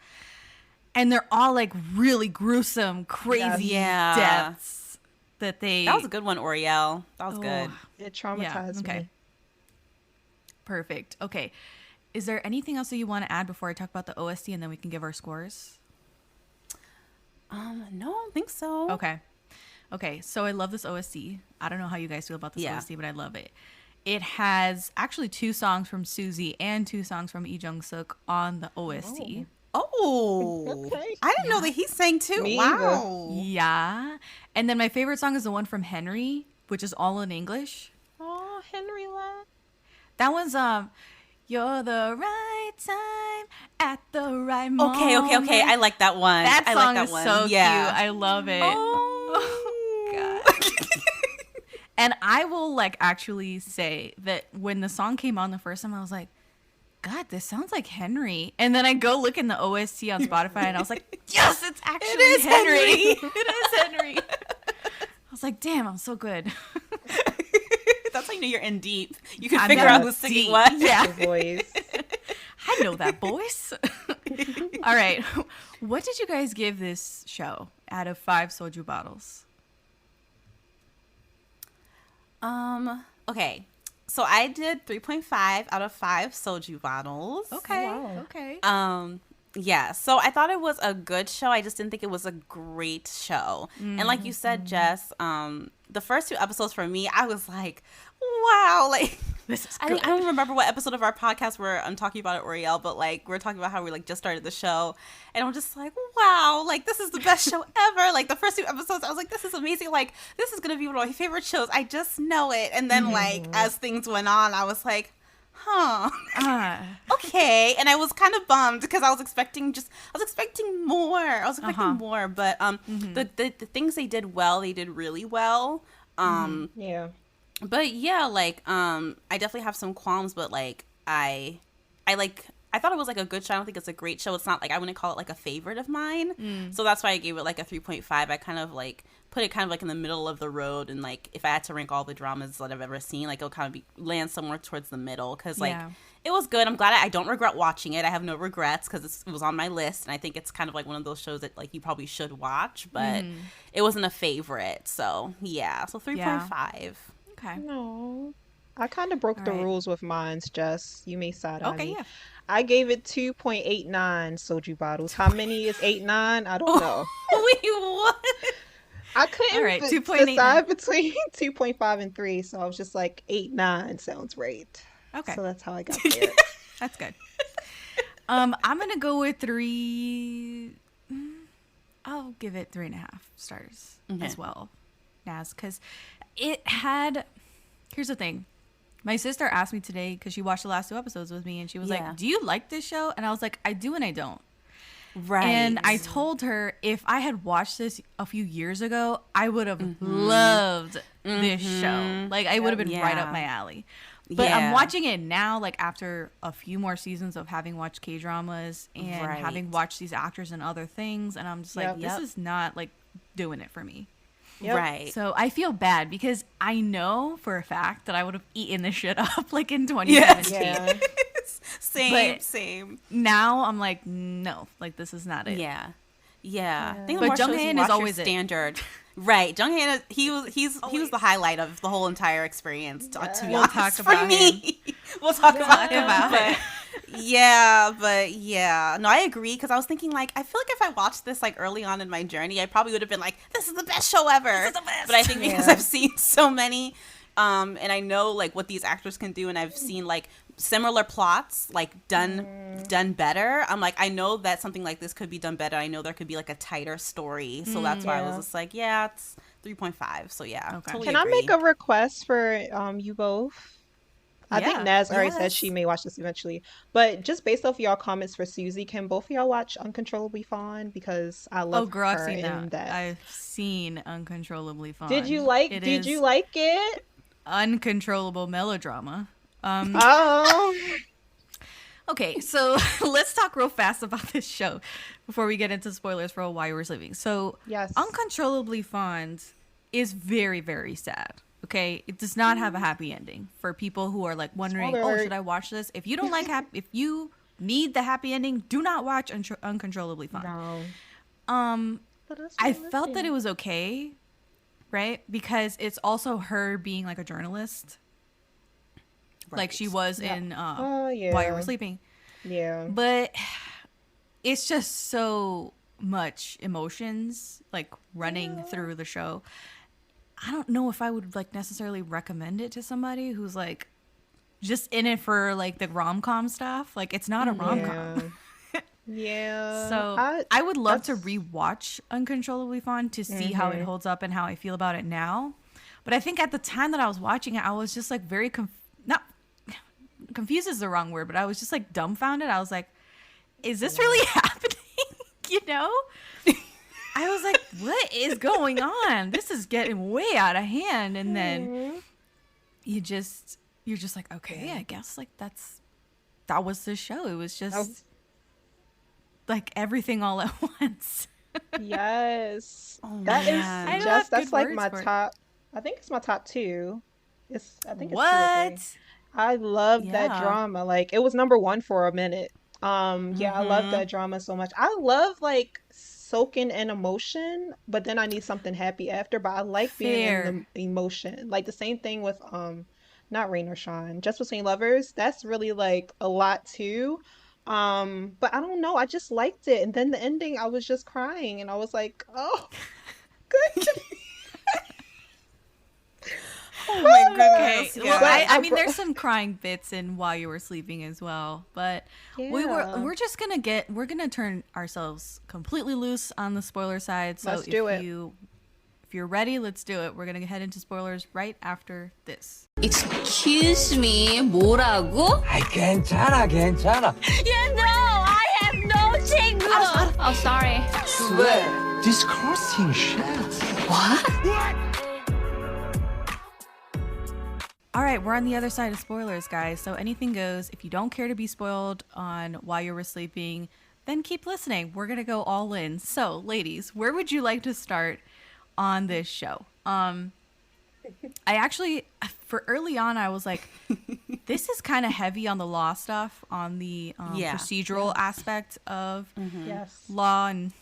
A: and they're all like really gruesome, crazy deaths. That
C: was a good one, Oriel. That was good.
B: It traumatized me.
A: Perfect. Okay. Is there anything else that you want to add before I talk about the OST and then we can give our scores?
C: No, I don't think so.
A: Okay. So I love this OST. I don't know how you guys feel about this OST, but I love it. It has actually 2 songs from Suzy and 2 songs from Jong-Suk on the OST.
C: Oh,
B: Okay.
C: I didn't know that he sang too.
B: Me
C: Wow.
A: Yeah. And then my favorite song is the one from Henry, which is all in English.
B: Oh, Henry love.
A: That one's You're the right time at the right moment.
C: Okay. I like that one.
A: That
C: I
A: song
C: like that
A: is
C: one.
A: so cute. I love it.
C: Oh
A: God. And I will like actually say that when the song came on the first time, I was like, God, this sounds like Henry. And then I go look in the OST on Spotify and I was like, yes, it's actually Henry. It is Henry. I was like, damn, I'm so good.
C: That's how you know you're in deep. You can figure out who's singing what.
A: Yeah.
B: The voice.
A: I know that voice. All right. What did you guys give this show out of 5 soju bottles?
C: Okay. So I did 3.5 out of 5 soju bottles.
A: Okay.
B: Wow.
A: Okay.
C: Yeah, so I thought it was a good show. I just didn't think it was a great show. And like you said, Jess, the first 2 episodes for me, I was like, wow, like
A: This is
C: I
A: good.
C: don't remember what episode of our podcast where I'm talking about it, Oriel, but like we're talking about how we like just started the show, and I'm just like, wow, like this is the best show ever. Like the first 2 episodes, I was like, this is amazing. Like this is gonna be one of my favorite shows. I just know it. And then like as things went on, I was like, okay. And I was kind of bummed because I was expecting more. More, but the things they did well, they did really well.
B: Yeah.
C: But yeah, like I definitely have some qualms, but like I I thought it was like a good show. I don't think it's a great show. It's not like, I wouldn't call it like a favorite of mine. So that's why I gave it like a 3.5. I kind of like put it kind of like in the middle of the road, and like if I had to rank all the dramas that I've ever seen, like it'll kind of land somewhere towards the middle, because like it was good. I'm glad I don't regret watching it. I have no regrets because it was on my list, and I think it's kind of like one of those shows that like you probably should watch, but it wasn't a favorite. So yeah, so 3.5.
A: Okay.
B: No, I kind of broke the rules with mine's, Jess. You may side on me.
A: Yeah.
B: I gave it 2.89 soju bottles. How many is 8.9? I don't know.
C: Wait, what?
B: I couldn't decide between 2.5 and 3, so I was just like 8.9 sounds right.
A: Okay.
B: So that's how I got there.
A: That's good. I'm gonna go with 3. I'll give it 3.5 stars as well, Naz, because it had. Here's the thing. My sister asked me today, because she watched the last 2 episodes with me, and she was like, "Do you like this show?" And I was like, "I do and I don't."
C: Right.
A: And I told her if I had watched this a few years ago, I would have loved this show. Like, I would have been right up my alley. But I'm watching it now, like, after a few more seasons of having watched K-dramas and having watched these actors and other things. And I'm just like, this is not, like, doing it for me.
B: Yep.
C: Right.
A: So I feel bad because I know for a fact that I would have eaten this shit up, like, in 2017.
B: Yeah.
C: Same.
A: Now I'm like, no, like, this is not it.
C: Yeah. I think
A: But Jung Hae-In is always
C: standard. Right. Jung Hae-In, he was the highlight of the whole entire experience, to be honest, for me. We'll talk about him. No, I agree, because I was thinking, like, I feel like if I watched this, like, early on in my journey, I probably would have been like, this is the best show ever. This is the best. But I think because I've seen so many, and I know, like, what these actors can do, and I've seen, like, similar plots, like, done better. I'm like, I know that something like this could be done better. I know there could be, like, a tighter story. So that's why I was just like, it's 3.5. So yeah, totally
B: Can
C: agree.
B: I make a request for you both? I think Naz already said she may watch this eventually, but just based off y'all comments for Suzy, can both of y'all watch Uncontrollably Fond? Because I love her
A: I've seen
B: in that.
A: I've seen Uncontrollably Fond.
B: Did you like it?
A: Uncontrollable melodrama. Okay, so let's talk real fast about this show before we get into spoilers for Why You Were Sleeping. So, Uncontrollably Fond is very, very sad. Okay, it does not have a happy ending. For people who are like wondering, should I watch this? If you don't like if you need the happy ending, do not watch Uncontrollably Fond.
B: No.
A: I felt that it was okay, right? Because it's also her being like a journalist. Like she was in While You Were Sleeping.
B: Yeah.
A: But it's just so much emotions like running through the show. I don't know if I would like necessarily recommend it to somebody who's like just in it for like the rom-com stuff. Like it's not a rom-com.
B: Yeah.
A: So I would love to rewatch Uncontrollably Fond to see how it holds up and how I feel about it now. But I think at the time that I was watching it, I was just like very confused is the wrong word, but I was just like dumbfounded. I was like, is this really happening? You know? I was like, what is going on? This is getting way out of hand. And then you're just like, okay, I guess like that was the show. It was just like everything all at once.
B: Yes.
C: Oh,
B: that's like my top. I think it's my top 2. I think it's 2 or 3. I love that drama. Like it was number 1 for a minute. I love that drama so much. I love like soaking in emotion, but then I need something happy after. But I like being in the emotion. Like the same thing with not Rain or Shine, Just Between Lovers. That's really like a lot too. But I don't know. I just liked it, and then the ending, I was just crying, and I was like, oh, good.
C: Oh my goodness!
A: Okay. Well, I mean, there's some crying bits in While You Were Sleeping as well, but we're gonna turn ourselves completely loose on the spoiler side. So if you're ready, let's do it. We're gonna head into spoilers right after this.
D: Excuse me, 뭐라고?
E: 괜찮아.
D: You know, I have no 친구. Oh, sorry.
E: Swear, disgusting shit.
D: What?
A: All right, we're on the other side of spoilers, guys. So anything goes. If you don't care to be spoiled on while you were sleeping, then keep listening. We're going to go all in. So, ladies, where would you like to start on this show? I actually, for early on, I was like, this is kind of heavy on the law stuff, on the procedural aspect of law and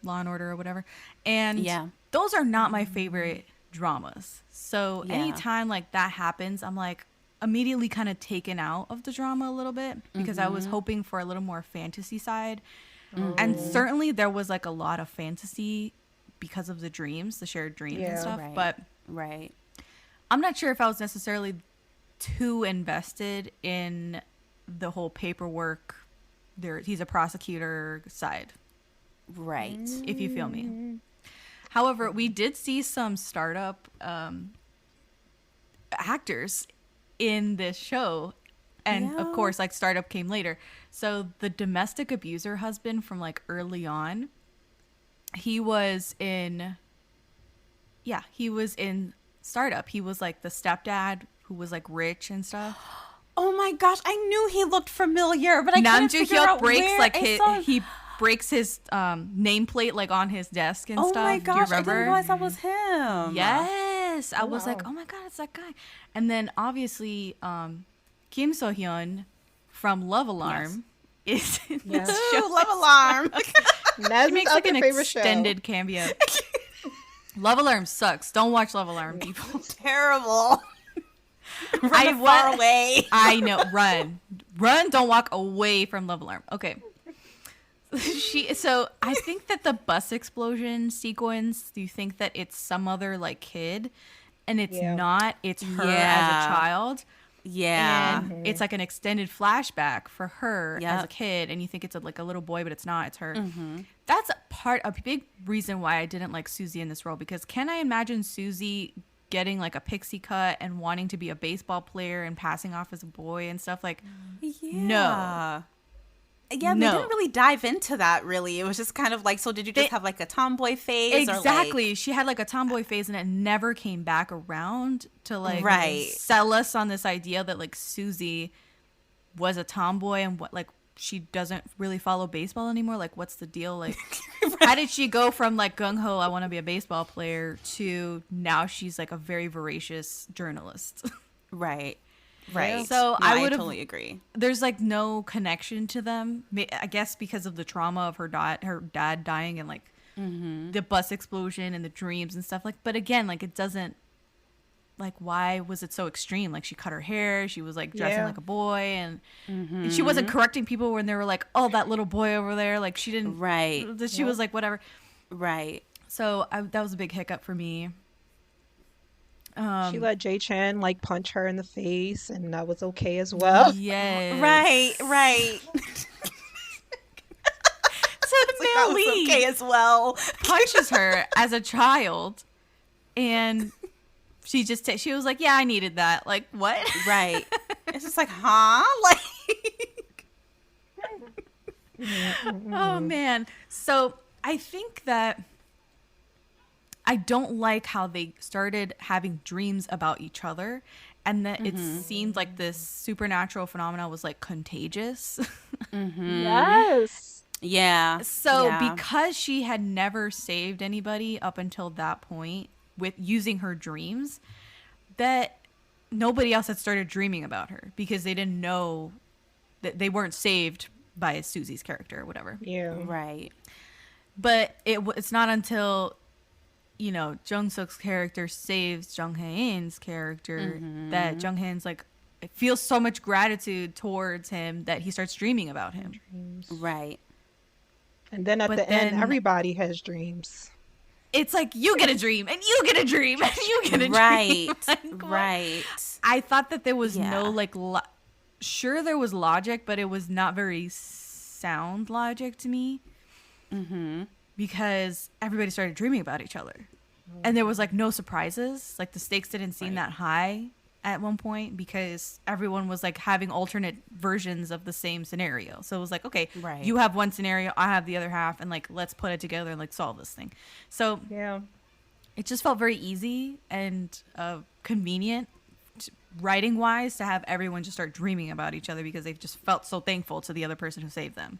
A: order or whatever. And those are not my favorite dramas. So anytime like that happens, I'm like immediately kind of taken out of the drama a little bit because I was hoping for a little more fantasy side. And certainly there was like a lot of fantasy because of the dreams, the shared dreams and stuff. But I'm not sure if I was necessarily too invested in the whole paperwork. He's a prosecutor side.
C: Right.
A: If you feel me. However, we did see some startup actors in this show. And of course, like startup came later. So the domestic abuser husband from like early on, he was in startup. He was like the stepdad who was like rich and stuff.
C: Oh my gosh, I knew he looked familiar, but I couldn't figure out where
A: he breaks his nameplate like on his desk and stuff.
C: Oh my gosh,
A: do you remember?
C: I didn't realize that was him.
A: Yes. I was like, oh my God, it's that guy. And then obviously Kim So-hyun from Love Alarm is in this show.
C: Love Alarm.
A: She makes like an extended cameo. Love Alarm sucks. Don't watch Love Alarm, people.
C: Terrible. Run far away.
A: I know. Run. Don't walk away from Love Alarm. Okay. So I think that the bus explosion sequence, do you think that it's some other like kid? And it's not. It's her as a child.
C: Yeah.
A: And it's like an extended flashback for her as a kid. And you think it's like a little boy, but it's not. It's her. That's a big reason why I didn't like Suzy in this role. Because can I imagine Suzy getting like a pixie cut and wanting to be a baseball player and passing off as a boy and stuff? Like, no.
C: Yeah, they didn't really dive into that, really. It was just kind of like, so did you just have like a tomboy phase?
A: Exactly.
C: Or like...
A: She had like a tomboy phase and it never came back around to like sell us on this idea that like Suzy was a tomboy and what like she doesn't really follow baseball anymore. Like, what's the deal? Like, how did she go from like gung-ho, I want to be a baseball player, to now she's like a very voracious journalist?
C: Right.
A: So
C: no,
A: I would
C: totally agree.
A: There's like no connection to them. I guess because of the trauma of her dad dying and like the bus explosion and the dreams and stuff. Like, but again, like it doesn't. Like, why was it so extreme? Like, she cut her hair. She was like dressing like a boy, and she wasn't correcting people when they were like, "Oh, that little boy over there." Like, she didn't.
C: Right.
A: She was like, whatever.
C: Right.
A: So that was a big hiccup for me.
B: She let Jay Chan like punch her in the face, and that was okay as well.
A: Yes.
C: Right.
A: So
C: that was okay as well.
A: Punches her as a child, and she just she was like, "Yeah, I needed that." Like, what?
C: Right. It's just like, huh? Like,
A: oh man. So I think that I don't like how they started having dreams about each other, and that it seemed like this supernatural phenomena was like contagious.
B: Yes.
C: Yeah.
A: So because she had never saved anybody up until that point with using her dreams, that nobody else had started dreaming about her because they didn't know that they weren't saved by Suzy's character or whatever.
B: Yeah.
C: Right.
A: But it's not until Jong-Suk's character saves Jung Hae-In's character that Jung Hae-In's like feels so much gratitude towards him that he starts dreaming about him.
C: Right.
B: And then at the end, everybody has dreams.
A: It's like, you get a dream, and you get a dream, and you get a dream. Like,
C: right.
A: I thought that there was no, like, sure there was logic, but it was not very sound logic to me. Because everybody started dreaming about each other. And there was, like, no surprises. Like, the stakes didn't seem that high at one point because everyone was, like, having alternate versions of the same scenario. So it was like, okay, you have one scenario, I have the other half, and, like, let's put it together and, like, solve this thing. So it just felt very easy and convenient writing wise to have everyone just start dreaming about each other because they've just felt so thankful to the other person who saved them.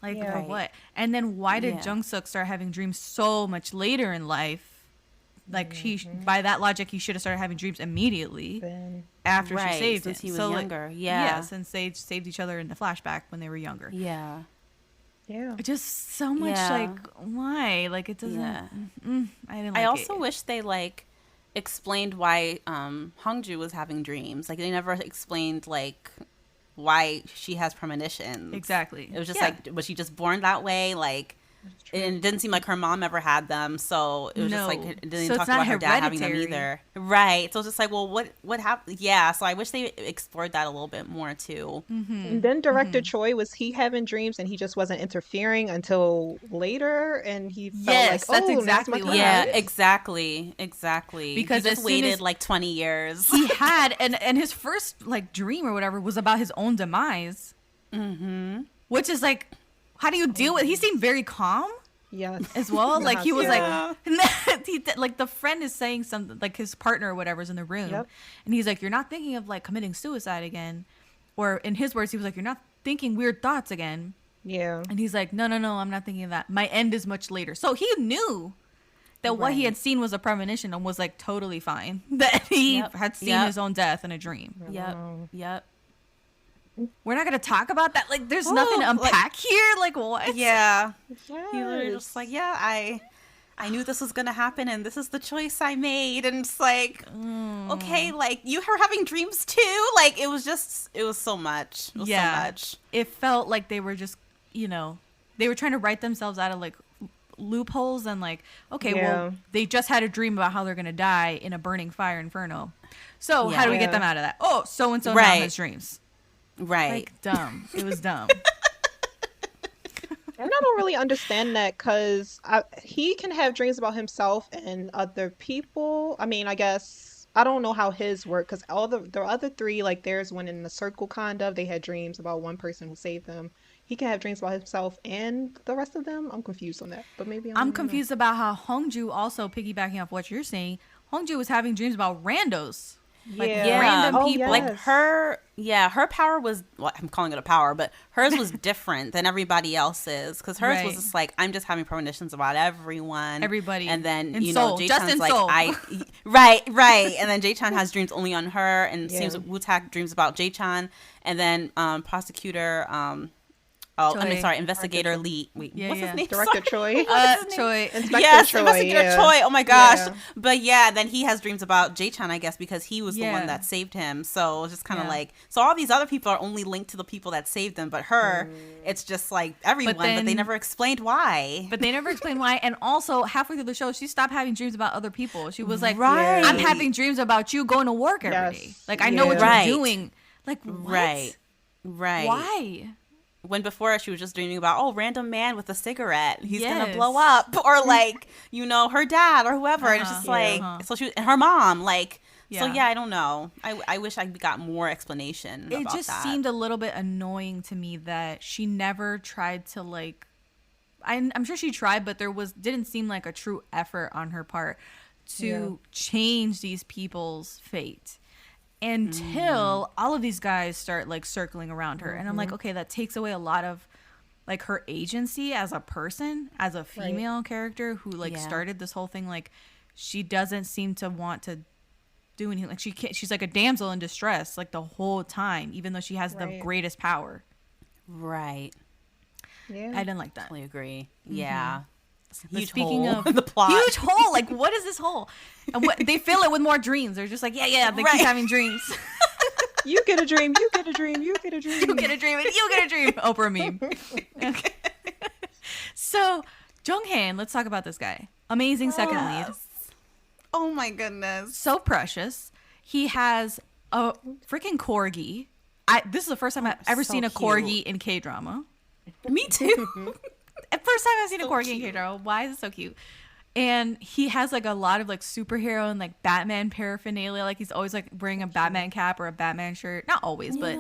A: Like, for what? And then why did Jung-Suk start having dreams so much later in life? Like, by that logic, he should have started having dreams immediately after she saved him.
C: Since he was younger. Yeah,
A: since they saved each other in the flashback when they were younger.
C: Yeah.
A: Just so much, like, why? Like, it doesn't... I didn't like it.
C: I also wish they, like, explained why Hongju was having dreams. Like, they never explained, like, why she has premonitions.
A: Exactly.
C: It was just like, was she just born that way? Like, it didn't seem like her mom ever had them, so it was just like, it didn't talk about her dad having them either. Right. So it's just like, well, what happened? Yeah. So I wish they explored that a little bit more too.
B: And then director Choi, was he having dreams and he just wasn't interfering until later, and he felt like,
A: that's exactly what
C: exactly.
A: Because
C: he just waited like 20 years.
A: He had, and his first like dream or whatever was about his own demise. Which is like, how do you deal with? He seemed very calm. As well. Like he was like, like the friend is saying something, like his partner or whatever is in the room, and he's like, "You're not thinking of like committing suicide again," or in his words, he was like, "You're not thinking weird thoughts again." And he's like, "No, I'm not thinking of that. My end is much later." So he knew that what he had seen was a premonition and was like totally fine that he had seen his own death in a dream.
C: Yep.
A: We're not gonna talk about that. Like, there's nothing to unpack here. Like, what?
C: He literally just like, I knew this was gonna happen, and this is the choice I made. And it's like, okay, like you were having dreams too. Like, it was so much. It was so much.
A: It felt like they were just, they were trying to write themselves out of like loopholes and like, okay, well, they just had a dream about how they're gonna die in a burning fire inferno. So how do we get them out of that? Oh, so and so now has dreams.
C: Right.
A: Like, dumb. It was dumb.
B: And I don't really understand that, because he can have dreams about himself and other people. I mean, I guess, I don't know how his work, because all the other three, like there's one in the circle kind of, they had dreams about one person who saved them. He can have dreams about himself and the rest of them. I'm confused on that, but maybe
A: I'm confused about how Hongju, also piggybacking off what you're saying, Hongju was having dreams about randos. Like random people.
C: Like her power was, well, I'm calling it a power, but hers was different than everybody else's, because hers was just like, I'm just having premonitions about everybody, and then Jae-chan's like, right, and then Jae-chan has dreams only on her, and it seems Woo-tak dreams about Jae-chan, and then prosecutor investigator Lee. Wait, what's his name?
B: Director Choi.
A: Choi.
B: Inspector Choi.
C: Investigator Choi. Oh my gosh. But then he has dreams about Jae-chan, I guess, because he was the one that saved him. So it's just kind of like, so all these other people are only linked to the people that saved them, but her, it's just like everyone, but they never explained why.
A: And also, halfway through the show, she stopped having dreams about other people. She was like, I'm having dreams about you going to work every day. Like, I know what you're doing. Like, what?
C: Right.
A: Why?
C: When before she was just dreaming about, random man with a cigarette, he's gonna blow up, or like, her dad or whoever, and it's just like, so she and her mom, like, so I don't know. I wish I got more explanation.
A: It just seemed a little bit annoying to me that she never tried to like. I'm sure she tried, but didn't seem like a true effort on her part to change these people's fate. Until all of these guys start like circling around her, and I'm like, okay, that takes away a lot of like her agency as a person, as a female character who like started this whole thing. Like, she doesn't seem to want to do anything. Like, she's like a damsel in distress like the whole time, even though she has the greatest power.
C: Right.
B: Yeah.
A: I didn't like that.
C: Totally agree. Yeah.
A: Huge speaking
C: hole
A: of
C: the plot,
A: huge hole. Like, what is this hole? And they fill it with more dreams. They're just like, they keep having dreams.
B: You get a dream. You get a dream. You get a dream.
A: You get a dream. And you get a dream. Oprah meme. Okay. So, Jung Hae-In, let's talk about this guy. Amazing second lead.
C: Oh my goodness.
A: So precious. He has a freaking corgi. This is the first time I've ever seen a corgi in K-drama.
C: Me too.
A: First time I've seen a corgi in K-drama. Why is it so cute? And he has like a lot of like superhero and like Batman paraphernalia. Like, he's always like wearing a Batman cap or a Batman shirt. Not always, but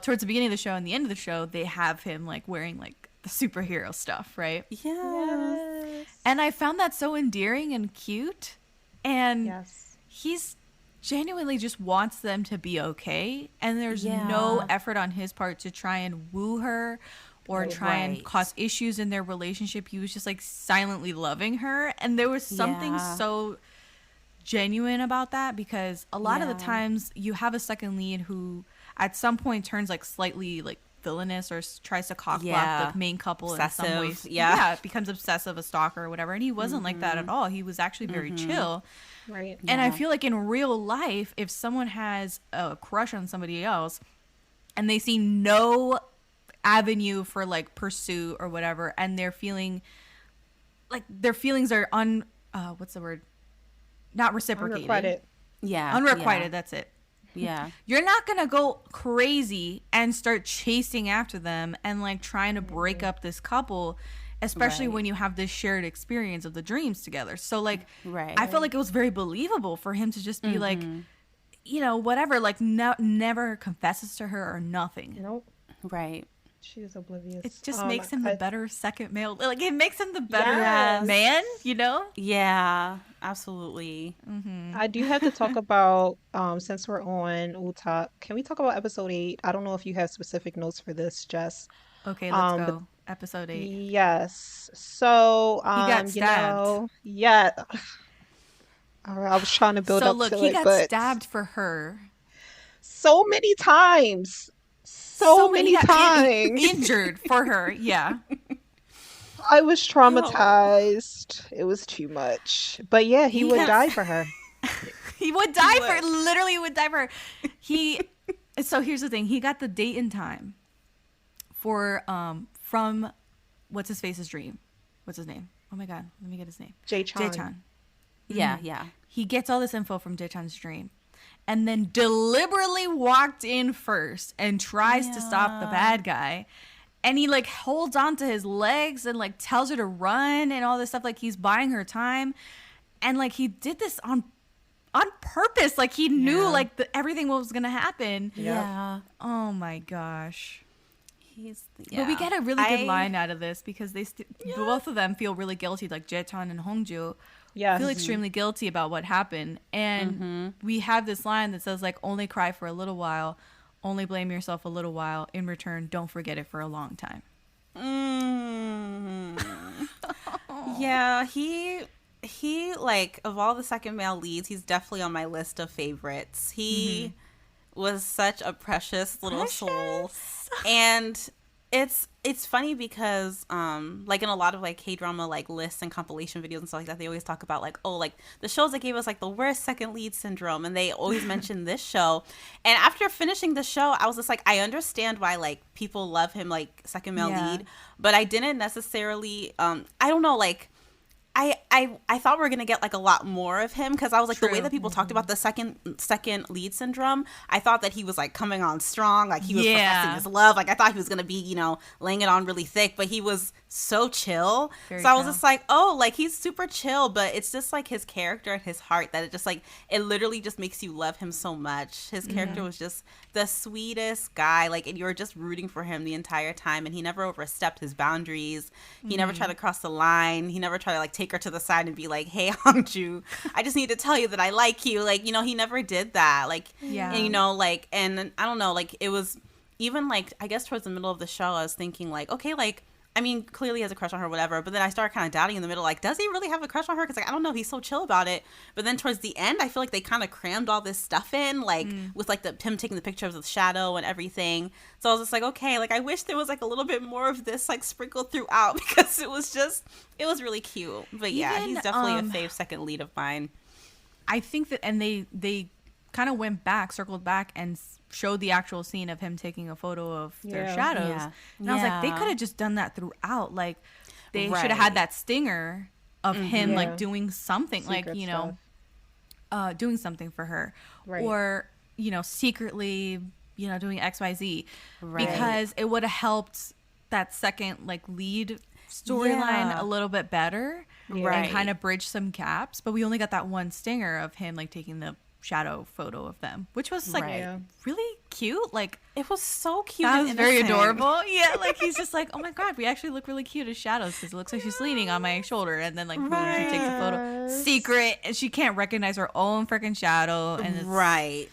A: towards the beginning of the show and the end of the show, they have him like wearing like the superhero stuff, right?
B: Yes.
A: And I found that so endearing and cute. And he's genuinely just wants them to be okay, and there's no effort on his part to try and woo her or try and cause issues in their relationship. He was just like silently loving her, and there was something so genuine about that, because a lot of the times you have a second lead who at some point turns like slightly like villainous or tries to cock block the main couple obsessive, in some ways. Becomes obsessive, a stalker or whatever, and he wasn't like that at all. He was actually very chill.
B: Right.
A: And I feel like in real life, if someone has a crush on somebody else and they see no avenue for like pursuit or whatever, and they're feeling like their feelings are what's the word? Not reciprocated.
B: Unrequited.
A: Unrequited, that's it.
C: Yeah.
A: You're not going to go crazy and start chasing after them and like trying to break up this couple, especially when you have this shared experience of the dreams together. So like, I felt like it was very believable for him to just be like, you know, whatever, like never confesses to her or nothing.
B: Nope.
C: Right.
B: She was oblivious.
A: It just makes him the better second male. Like it makes him the better man, you know?
C: Yeah, absolutely.
B: I do have to talk about, since we're on Utak, can we talk about episode 8? I don't know if you have specific notes for this, Jess.
A: Okay, let's go. Episode 8.
B: Yes. So,
A: he got stabbed.
B: All right, I was trying to build up to it,
A: he got stabbed for her.
B: So many times. So many times.
A: Injured for her, yeah.
B: I was traumatized. It was too much. But yeah, he would die for her.
A: He would die for her. Literally would die for her. So here's the thing. He got the date and time for from what's his face's dream. What's his name? Oh my god, let me get his name.
B: Jae-chan.
C: Yeah.
A: He gets all this info from Jae-chan's dream, and then deliberately walked in first and tries to stop the bad guy. And he like holds on to his legs and like tells her to run and all this stuff. Like he's buying her time. And like he did this on purpose. Like he knew like everything was going to happen.
C: Yeah.
A: Oh my gosh.
C: But
A: we get a really good line out of this, because they both of them feel really guilty. Like Jae-chan and Hongju feel extremely guilty about what happened. And we have this line that says like, only cry for a little while. Only blame yourself a little while. In return, don't forget it for a long time.
C: Yeah, he like, of all the second male leads, he's definitely on my list of favorites. He was such a precious little soul. And it's funny because like in a lot of like K-drama like lists and compilation videos and stuff like that, they always talk about like, oh, like the shows that gave us like the worst second lead syndrome, and they always mention this show. And after finishing the show, I was just like, I understand why like people love him like second male lead, but I didn't necessarily I don't know, like I thought we were gonna get like a lot more of him, because I was like, the way that people talked about the second lead syndrome, I thought that he was like coming on strong, like he was professing his love, like I thought he was gonna be, you know, laying it on really thick, but he was so chill. So I was just like, oh, like he's super chill, but it's just like his character and his heart that it just like, it literally just makes you love him so much. His character was just the sweetest guy, like, and you were just rooting for him the entire time, and he never overstepped his boundaries. He never tried to cross the line. He never tried to like take her to the side and be like, hey, Hongju, I just need to tell you that I like you. Like, you know, he never did that. Like, and, you know, like, and I don't know, like, it was even like, I guess towards the middle of the show, I was thinking like, okay, like, I mean, clearly he has a crush on her, whatever. But then I started kind of doubting in the middle, like, does he really have a crush on her? Because, like, I don't know. He's so chill about it. But then towards the end, I feel like they kind of crammed all this stuff in, like, with, like, him taking the pictures of the shadow and everything. So I was just like, okay, like, I wish there was, like, a little bit more of this, like, sprinkled throughout, because it was really cute. But, yeah,
A: Even,
C: he's definitely a fave second lead of mine.
A: I think that, and they kind of circled back and showed the actual scene of him taking a photo of their shadows. And I was like, they could have just done that throughout. Like, they should have had that stinger of him, like, doing something,
B: Secret
A: like, you know, doing something for her.
B: Right.
A: Or, you know, secretly, you know, doing XYZ. Because it would have helped that second, like, lead storyline a little bit better. And kind of bridge some gaps. But we only got that one stinger of him, like, taking the shadow photo of them, which was like really cute. Like,
C: it was so cute.
A: that
C: and
A: was very
C: innocent.
A: adorable. Yeah, like he's just like, oh my god, we actually look really cute as shadows because it looks like she's leaning on my shoulder, and then like boom, she takes a photo, secret, and she can't recognize her own freaking shadow, and it's,
C: Right.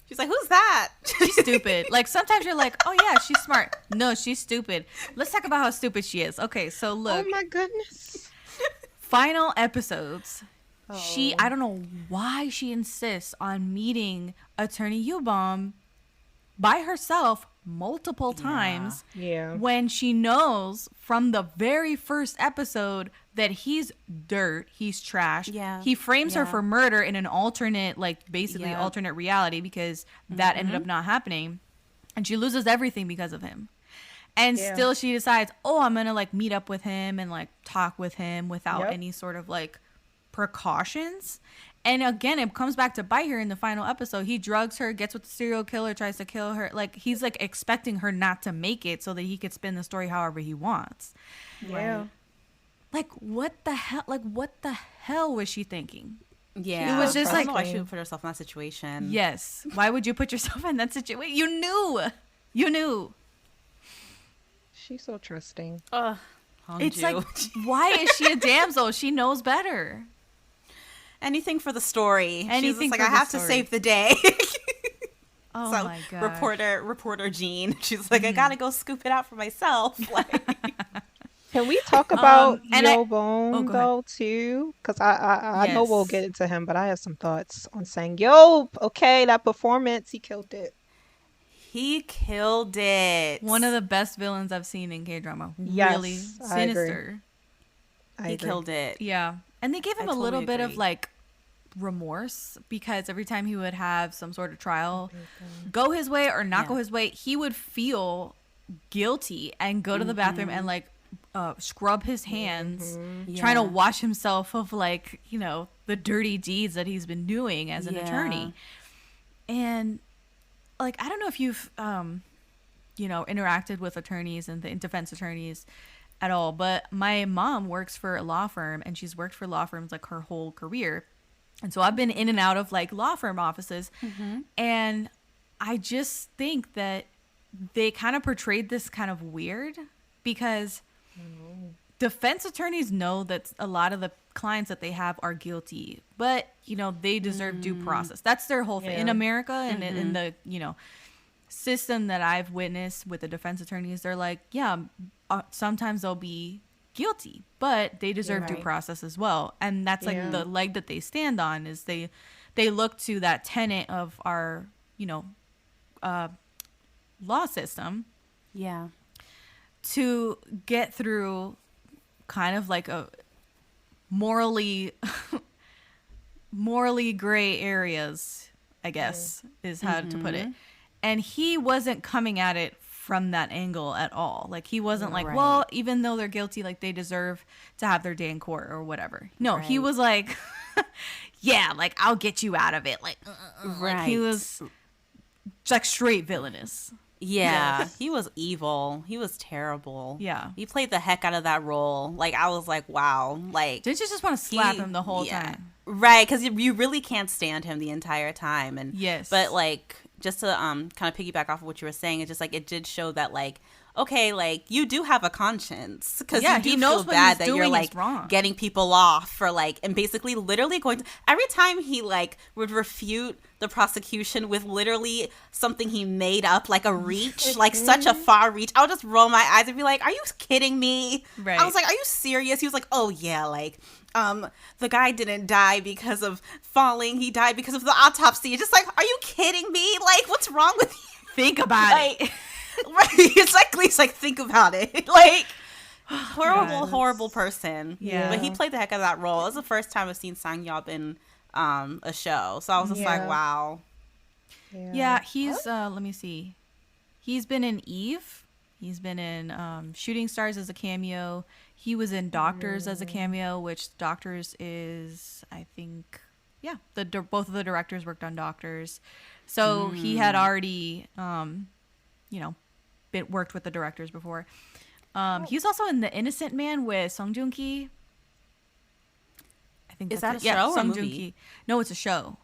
C: She's like, who's that?
A: she's stupid. Like sometimes you're like, oh yeah, she's smart. No, she's stupid. Let's talk about how stupid she is. Okay, so look,
B: Oh my goodness.
A: final episodes.
B: Oh.
A: I don't know why she insists on meeting Attorney Yubom by herself multiple times
B: Yeah.
A: when she knows from the very first episode that he's dirt, he's trash.
C: Yeah.
A: He frames her
C: Yeah.
A: for murder in an alternate, like basically
C: Yeah.
A: alternate reality because that ended up not happening. And she loses everything because of him. And
B: Yeah.
A: still she decides, oh, I'm going to like meet up with him and like talk with him without
B: Yep.
A: any sort of like precautions. And again, it comes back to bite her in the final episode. He drugs her, gets with the serial killer, tries to kill her. Like he's like expecting her not to make it so that he could spin the story however he wants.
B: Yeah.
A: Like what the hell? Like what the hell was she thinking?
C: Yeah.
A: It was just
C: I don't
A: like-
C: know why she would put herself in that situation.
A: Yes. Why would you put yourself in that situation? You knew. You knew.
B: She's so trusting.
C: Ugh.
A: It's like, why is she a damsel? She knows better.
C: anything for the story. She's
A: Anything
C: just like,
A: for
C: I
A: the
C: have to
A: story.
C: save the day.
A: Oh
C: So
A: my god.
C: reporter Jean. She's like, I gotta go scoop it out for myself. Like,
B: Can we talk about
A: and
B: Yo
A: I-
B: Bone
A: go
B: though too? Because I know we'll
A: Yes.
B: get into him, but I have some thoughts on saying Yo. Okay, that performance, he killed it.
C: he killed it.
A: One of the best villains I've seen in K-drama.
B: Yes,
A: Really
B: I agree.
A: sinister.
B: I
C: he
B: agree.
C: killed it.
A: Yeah. And they gave him
C: I
A: a little
C: totally
A: bit of
C: agree.
A: like remorse because every time he would have some sort of trial go his way or not go
C: Yeah.
A: his way, he would feel guilty and go to the bathroom and like scrub his hands trying to
C: Yeah.
A: wash himself of like, you know, the dirty deeds that he's been doing as an
C: Yeah.
A: attorney. And like, I don't know if you've you know, interacted with attorneys and the defense attorneys at all, but my mom works for a law firm and she's worked for law firms like her whole career. And so I've been in and out of like law firm offices. And I just think that they kind of portrayed this kind of weird because defense attorneys know that a lot of the clients that they have are guilty, but you know, they deserve due process. That's their whole thing in
B: Yeah.
A: America and in the, you know, system that I've witnessed with the defense attorneys. They're like, yeah, sometimes they'll be guilty, but they deserve due
C: Right.
A: process as well. And that's like
B: Yeah.
A: the leg that they stand on is they look to that tenet of our, you know, law system
C: Yeah.
A: to get through kind of like a morally gray areas, I guess is how to put it. And he wasn't coming at it from that angle at all. Like he wasn't like,
C: Right.
A: well, even though they're guilty, like they deserve to have their day in court or whatever. No, he
C: Right.
A: was like, yeah, like I'll get you out of it. Like, like he
C: Right.
A: was like straight villainous.
C: Yeah, he was evil. He was terrible.
A: Yeah.
C: He played the heck out of that role. Like, I was like, wow. Like,
A: Didn't you just want to slap
C: he-
A: him the whole
C: yeah.
A: time?
C: Right, because you really can't stand him the entire time. And
A: Yes.
C: but like, just to kind of piggyback off of what you were saying, it's just like it did show that like, okay, like you do have a conscience because
A: Yeah,
C: you do
A: he knows
C: feel
A: what
C: bad
A: he's
C: that
A: doing
C: you're
A: is
C: like
A: wrong.
C: getting people off for like, and basically literally going to every time he like would refute the prosecution with literally something he made up, like a reach, like such a far reach. I would just roll my eyes and be like, "Are you kidding me?"
A: Right.
C: I was like, "Are you serious?" He was like, "Oh yeah, like." The guy didn't die because of falling. He died because of the autopsy. It's just like, are you kidding me? Like, what's wrong with you?
A: Think about it.
C: Like, right? Exactly. It's like, think about it. Like, horrible,
A: God.
C: horrible person.
A: Yeah.
C: But he played the heck out of that role. It was the first time I've seen Sang Yeop in a show. So I was just like,
B: Yeah.
C: wow.
A: Yeah, he's let me see. He's been in Eve. He's been in Shooting Stars as a cameo. He was in Doctors as a cameo, which Doctors is, I think, yeah, both of the directors worked on Doctors. So he had already you know, worked with the directors before. He was also in The Innocent Man with Song Joong-ki. I think
C: Is
A: that's
C: that a
A: it.
C: show or
A: Song
C: movie?
A: Joong-ki. No, it's a show.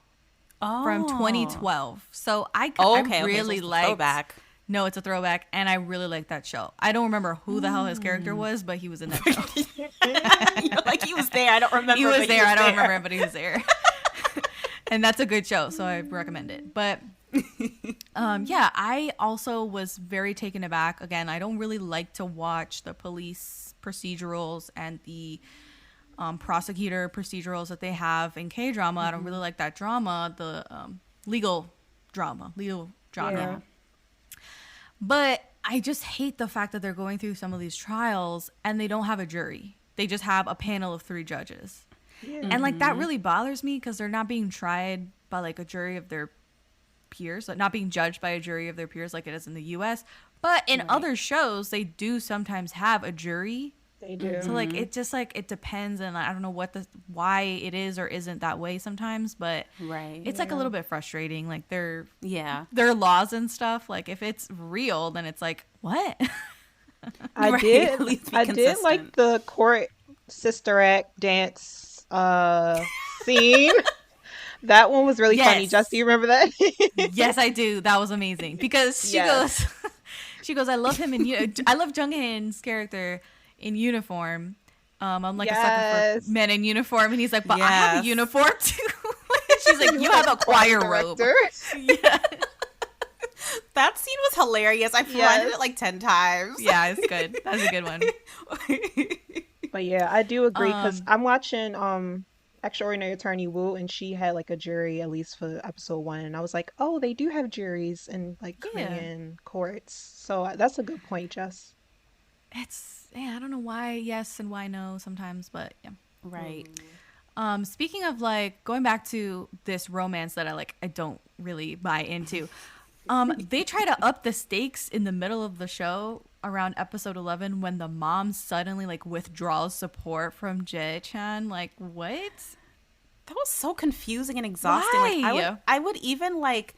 A: from 2012. So I really liked.
C: Throwback.
A: No, it's a throwback, and I really like that show. I don't remember who the hell his character was, but he was in that show.
C: You're like, he was there. I don't remember.
A: He was there. I don't remember, but he was there. And that's a good show, so I recommend it. But yeah, I also was very taken aback. Again, I don't really like to watch the police procedurals and the prosecutor procedurals that they have in K-drama. I don't really like that drama, the legal drama.
B: Yeah.
A: But I just hate the fact that they're going through some of these trials and they don't have a jury. They just have a panel of 3 judges. Yeah. And like that really bothers me because they're not being tried by like a jury of their peers, like not being judged by a jury of their peers like it is in the US. But in other shows, they do sometimes have a jury.
B: They do.
A: So like it just like it depends, and I don't know why it is or isn't that way sometimes, but it's like a little bit frustrating. Like their laws and stuff. Like if it's real, then it's like what?
B: I did like the court sister act dance scene. That one was really funny. Jess, do you remember that?
A: Yes, I do. That was amazing because she goes, I love him I love Jung Hae-In's character in uniform. I'm like a sucker for men in uniform, and he's like, but I have a uniform too. She's like, you have a choir robe. Yeah.
C: That scene was hilarious. I've rewinded it like 10 times.
A: Yeah, it's good. That's a good one.
B: But yeah, I do agree because I'm watching Extraordinary Attorney Woo, and she had like a jury at least for episode 1, and I was like, oh, they do have juries in like Korean courts. So that's a good point, Jess.
A: I don't know why yes and why no sometimes, but yeah.
C: Right.
A: Speaking of like going back to this romance that I don't really buy into. They try to up the stakes in the middle of the show around episode 11 when the mom suddenly like withdraws support from Jae-chan. Like what?
C: That was so confusing and exhausting.
A: Why?
C: Like I would even like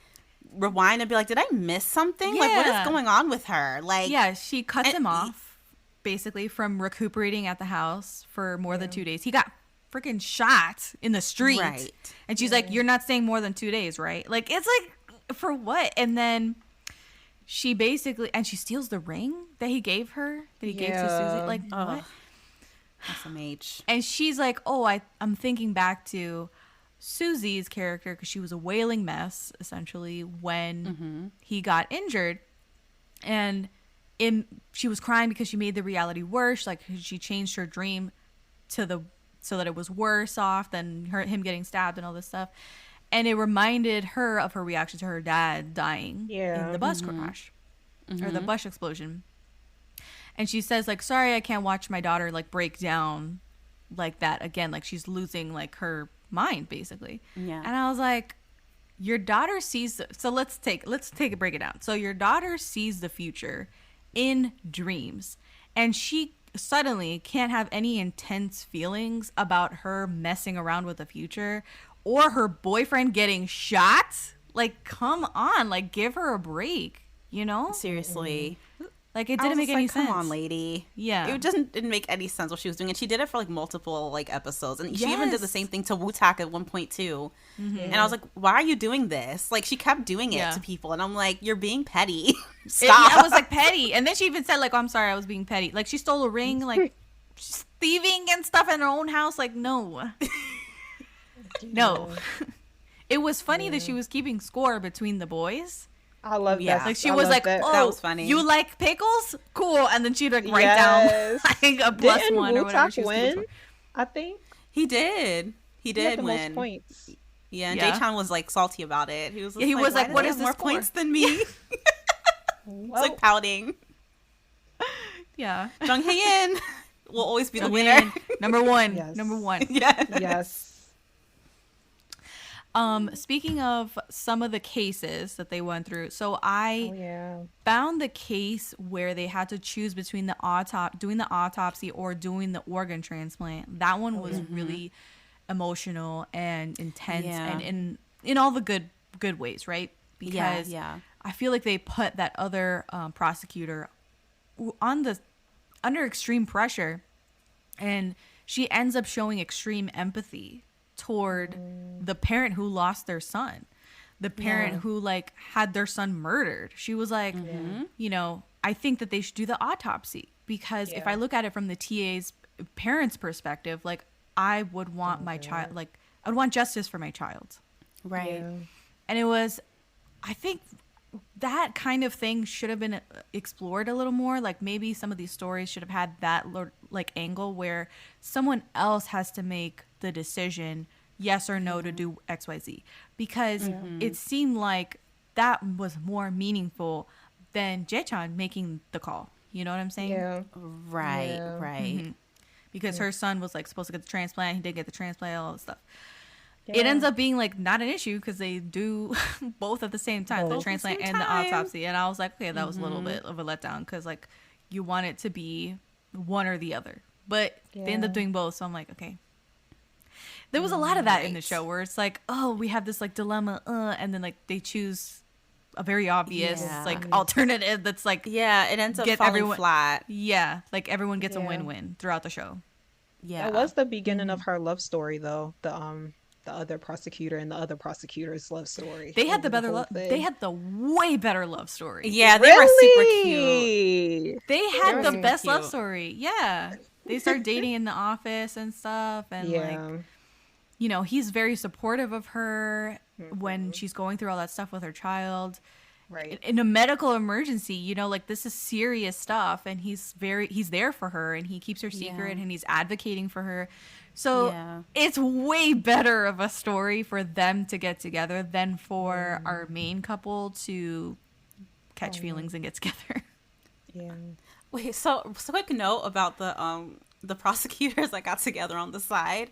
C: rewind and be like, did I miss something? Like what is going on with her? Like
A: she cuts him off basically from recuperating at the house for more than 2 days. He got freaking shot in the street. Right. And she's like, you're not staying more than 2 days, right? Like it's like for what? And then she basically she steals the ring that he gave her, that he gave to Suzy. Like what?
C: SMH.
A: And she's like, oh, I'm thinking back to Suzy's character because she was a wailing mess essentially when he got injured, and she was crying because she made the reality worse. Like she changed her dream so that it was worse off than him getting stabbed and all this stuff. And it reminded her of her reaction to her dad dying in the bus crash or the bus explosion. And she says like, sorry, I can't watch my daughter like break down like that again. Like she's losing like her mind basically. Yeah. And I was like, your daughter sees, so let's take it, break it down. So your daughter sees the future in dreams, and she suddenly can't have any intense feelings about her messing around with the future or her boyfriend getting shot. Like, come on, like give her a break, you know?
C: Seriously.
A: Like it didn't make any sense.
C: Come on, lady.
A: Yeah.
C: It didn't make any sense what she was doing. And she did it for like multiple like episodes. And she even did the same thing to Woo-tak at one point too. And I was like, why are you doing this? Like she kept doing it to people. And I'm like, you're being petty. Stop.
A: I was like petty. And then she even said like, oh, I'm sorry, I was being petty. Like she stole a ring, like she's thieving and stuff in her own house. Like no. No. It was funny that she was keeping score between the boys.
B: I love that.
A: Like she was like,
B: that.
A: "Oh,
C: that was funny.
A: You like pickles? Cool." And then she'd like write down like a +1 or whatever. She was
B: win? I think
C: he did. He did
B: the
C: win
B: most points.
C: Yeah, and Jae-chan was like salty about it. He was
A: like, "What is this
C: more
A: for?
C: points than me?" He's like pouting.
A: Yeah,
C: Jung Hae-In will always be the winner.
A: Number one.
B: Yes.
A: Number one.
B: Yes.
A: Speaking of some of the cases that they went through, so I found the case where they had to choose between doing the autopsy or doing the organ transplant. That one was really emotional and intense, and in all the good ways, right? Because I feel like they put that other prosecutor under extreme pressure, and she ends up showing extreme empathy toward the parent who lost their son, the parent who like had their son murdered. She was like, you know, I think that they should do the autopsy, because if I look at it from the TA's parents' perspective, like I would want my child, like I would want justice for my child.
C: Right.
B: Yeah.
A: And it was, I think that kind of thing should have been explored a little more. Like maybe some of these stories should have had that like angle where someone else has to make the decision, yes or no, to do XYZ, because it seemed like that was more meaningful than Jae-chan making the call. You know what I'm saying?
B: Yeah.
C: Right.
B: Yeah.
C: Right.
A: Because her son was like supposed to get the transplant. He did get the transplant, all that stuff. It ends up being like not an issue because they do both at the same time, the transplant and the autopsy. And I was like, okay, that was a little bit of a letdown because like you want it to be one or the other, but they end up doing both. So I'm like, okay. There was a lot of that in the show where it's like, oh, we have this like dilemma, and then like they choose a very obvious like alternative that's like,
C: it ends up falling flat.
A: Yeah, like everyone gets a win-win throughout the show.
C: Yeah,
B: That was the beginning of her love story, though. The other prosecutor and the other prosecutor's love story.
A: They had the better love. They had the way better love story.
C: Yeah, they were super cute.
A: They had the best
C: cute.
A: love story. Yeah, they start dating in the office and stuff, and like, you know, he's very supportive of her when she's going through all that stuff with her child.
B: Right.
A: In a medical emergency, you know, like this is serious stuff, and he's there for her, and he keeps her secret, and he's advocating for her. So it's way better of a story for them to get together than for our main couple to catch feelings and get together.
B: Yeah.
C: Wait, so quick note about the prosecutors that got together on the side.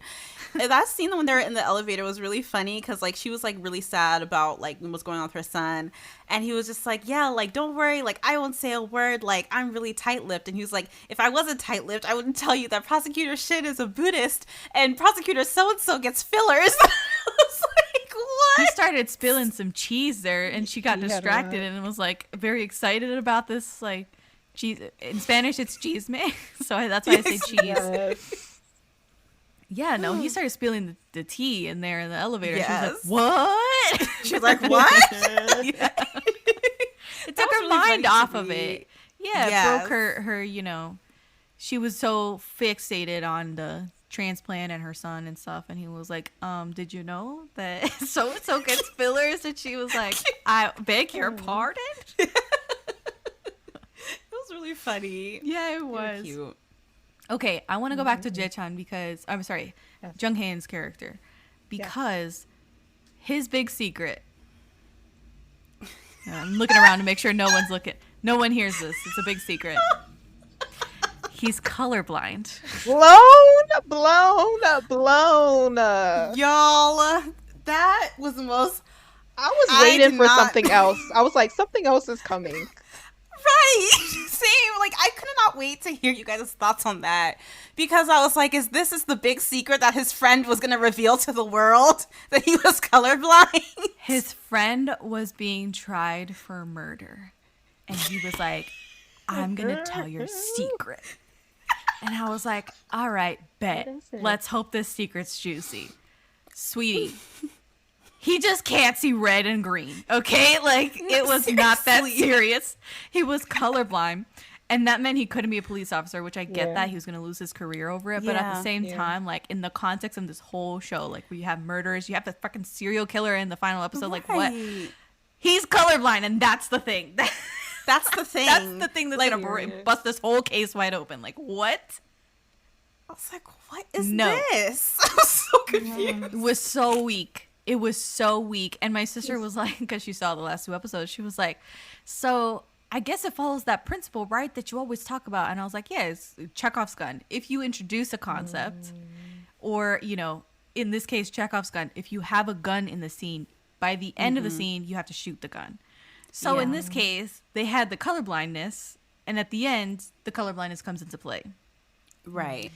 C: That scene when they're in the elevator was really funny because like she was like really sad about like what's going on with her son, and he was just like, yeah, like don't worry, like I won't say a word, like I'm really tight-lipped. And he was like, if I wasn't tight-lipped, I wouldn't tell you that prosecutor shit is a Buddhist and prosecutor so-and-so gets fillers. I was like, what?
A: He started spilling some cheese there, and she got distracted and was like very excited about this like cheese. In Spanish it's chisme, so that's why I say cheese.
B: Yes.
A: Yeah, no, he started spilling the tea in there in the elevator.
C: Yes.
A: She was like, what?
C: She was like, what?
A: It took her
C: really
A: mind
C: funny
A: off
C: to
A: of
C: me.
A: it. Yeah, it
C: Yes.
A: broke her, you know, she was so fixated on the transplant and her son and stuff, and he was like, did you know that so-and-so gets fillers? And she was like, I beg your pardon?
C: It was really funny.
A: Yeah, it was.
C: Cute.
A: Okay, I want to go back to Jae-chan because, I'm sorry, Jung Hae-In's character, because his big secret, I'm looking around to make sure no one hears this. It's a big secret. He's colorblind.
B: Blown.
C: Y'all, that was the most...
B: I was waiting for something else. I was like, something else is coming.
C: Right. Same. Like, I could not wait to hear you guys' thoughts on that. Because I was like, is the big secret that his friend was going to reveal to the world? That he was colorblind?
A: His friend was being tried for murder. And he was like, I'm going to tell your secret. And I was like, all right, bet. Let's hope this secret's juicy. Sweetie. He just can't see red and green, okay? Like, it was not that serious. He was colorblind, and that meant he couldn't be a police officer, which I get that. He was going to lose his career over it. But at the same time, like, in the context of this whole show, like, we have murderers, you have the fucking serial killer in the final episode, like, what? He's colorblind, and that's the thing.
C: That's the thing.
A: That's the thing that's going to bust this whole case wide open. Like, what?
C: I was like, what is this? I was so confused.
A: It was so weak. It was so weak. And my sister was like, because she saw the last 2 episodes, she was like, so I guess it follows that principle, right, that you always talk about. And I was like, yeah, it's Chekhov's gun. If you introduce a concept or, you know, in this case, Chekhov's gun, if you have a gun in the scene, by the end of the scene, you have to shoot the gun. So in this case, they had the colorblindness. And at the end, the colorblindness comes into play.
C: Right.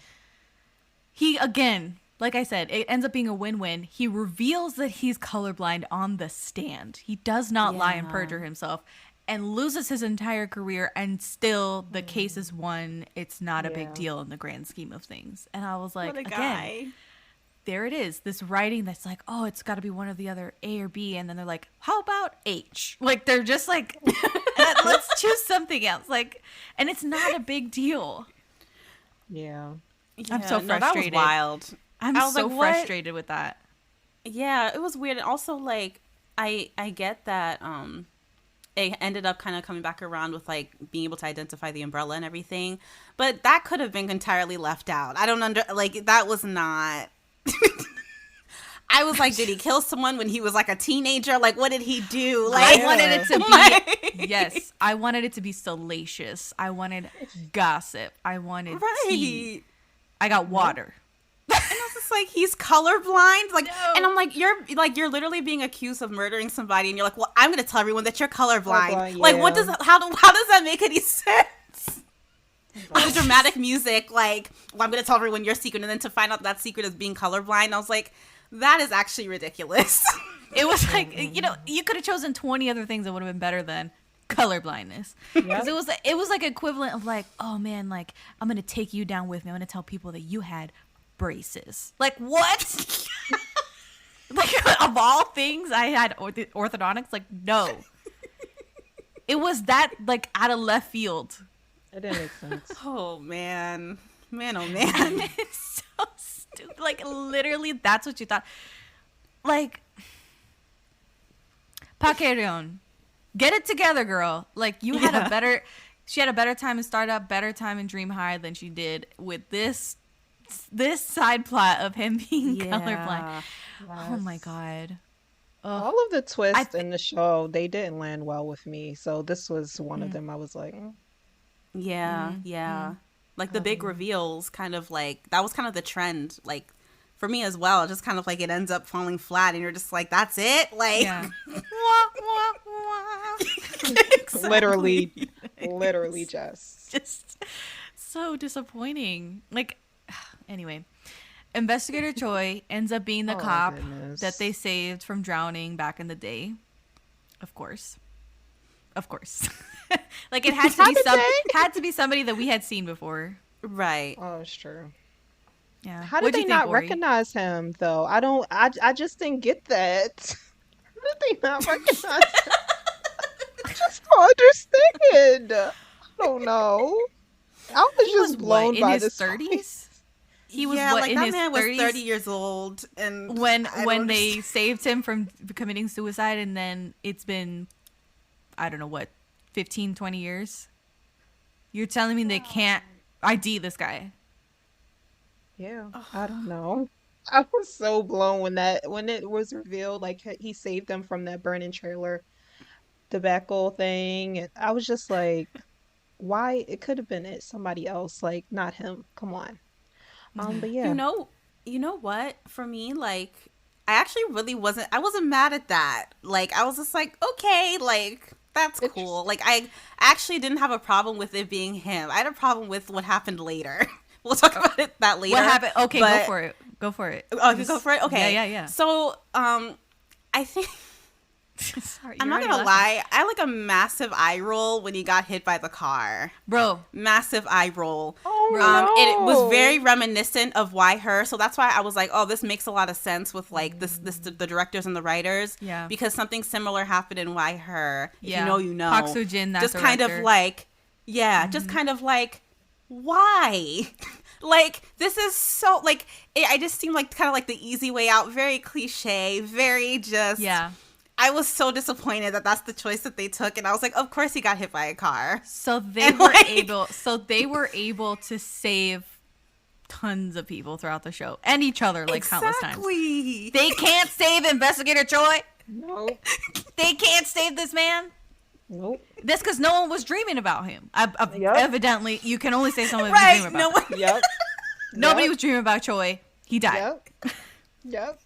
A: He, again... Like I said, it ends up being a win-win. He reveals that he's colorblind on the stand. He does not lie and perjure himself and loses his entire career, and still the case is won. It's not a big deal in the grand scheme of things. And I was like,
C: what a
A: again,
C: guy.
A: there it is, this writing that's like, oh, it's got to be one or the other, A or B, and then they're like, how about H? Like, they're just like, let's choose something else. Like, and it's not a big deal.
B: Yeah.
A: I'm so frustrated.
C: No, that was wild.
A: I'm so frustrated with that.
C: Yeah, it was weird. And also, like, I get that it ended up kind of coming back around with, like, being able to identify the umbrella and everything. But that could have been entirely left out. I don't like, that was not... I was like, did he kill someone when he was, like, a teenager? Like, what did he do? Like,
A: I wanted it to be... Yes, I wanted it to be salacious. I wanted gossip. I wanted tea. I got water.
C: And I was just like, he's colorblind, like, no. And I'm like, you're literally being accused of murdering somebody, and you're like, well, I'm gonna tell everyone that you're colorblind. Like, what does how does that make any sense? With the dramatic music, like, well, I'm gonna tell everyone your secret, and then to find out that secret is being colorblind, I was like, that is actually ridiculous.
A: It was like, you could have chosen 20 other things that would have been better than colorblindness. Because it was like equivalent of like, oh man, like, I'm gonna take you down with me. I'm gonna tell people that you had braces. Like, what? Like, of all things, I had orthodontics. Like, no. It was that, like, out of left field.
B: It didn't make sense.
C: Oh man, oh man.
A: It's so stupid. Like, literally, that's what you thought. Like, Paquerion, get it together, girl. Like, you had she had a better time in Startup, better time in Dream High than she did with this side plot of him being colorblind. Yes. Oh my God.
B: All of the twists in the show, they didn't land well with me. So this was one of them. I was like,
C: yeah. Like, the big reveals kind of like, that was kind of the trend, like, for me as well. Just kind of like, it ends up falling flat and you're just like, that's it? Like,
B: Exactly. literally
A: just so disappointing. Like, anyway, Investigator Choi ends up being the cop that they saved from drowning back in the day. Of course. Like, it had to be somebody that we had seen before.
C: Right.
B: Oh, it's true.
A: Yeah.
B: How did they not recognize him though? I just didn't get that. How did they not recognize him? I just don't understand. I don't know. I was just blown by this.
A: In his 30s? He was
C: like
A: in
C: that
A: his
C: man
A: 30s?
C: was 30 years old, and
A: when they saved him from committing suicide, and then it's been, I don't know what, 15, 20 years? You're telling me they can't ID this guy?
B: Yeah, I don't know. I was so blown when it was revealed, like, he saved them from that burning trailer debacle thing, and I was just like, why? It could have been somebody else, like, not him. Come on. But yeah.
C: You know what? For me, like, I actually really wasn't mad at that. Like, I was just like, okay, like, that's cool. Like, I actually didn't have a problem with it being him. I had a problem with what happened later. We'll talk about that later.
A: What happened? Okay, go for it.
C: Oh, you go for it? Okay.
A: Yeah.
C: So, I think...
A: Sorry,
C: I'm not gonna lie. I like a massive eye roll when he got hit by the car,
A: bro.
C: Massive eye roll.
B: Oh, no.
C: It was very reminiscent of Why Her, so that's why I was like, oh, this makes a lot of sense with like the directors and the writers.
A: Yeah, because
C: something similar happened in Why Her. If you know.
A: Park Soo-jin,
C: just kind of like, just kind of like, why? Like, this is so like I just seemed like kind of like the easy way out. Very cliche. Very just I was so disappointed that that's the choice that they took, and I was like, of course he got hit by a car.
A: So they were able to save tons of people throughout the show and each other like countless times. They can't save Investigator Choi.
B: No.
A: They can't save this man.
B: Nope.
A: That's because no one was dreaming about him. Evidently, you can only say someone was dreaming about him.
B: Yep.
A: Nobody was dreaming about Choi. He died.
B: Yep.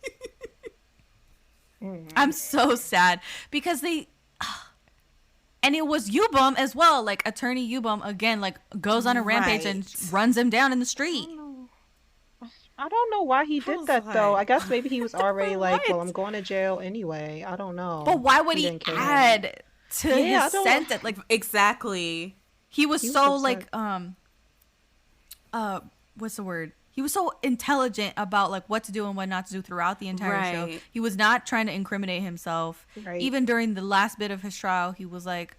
A: I'm so sad because and it was Yubum as well. Like, Attorney Yubum again, like, goes on a rampage and runs him down in the street.
B: I don't know why he did that though. I guess maybe he was already like, well, I'm going to jail anyway. I don't know.
A: But why would he add to his sentence? Like,
C: exactly.
A: He was so like what's the word? he was so intelligent about like what to do and what not to do throughout the entire show. He was not trying to incriminate himself. Right. Even during the last bit of his trial, he was like,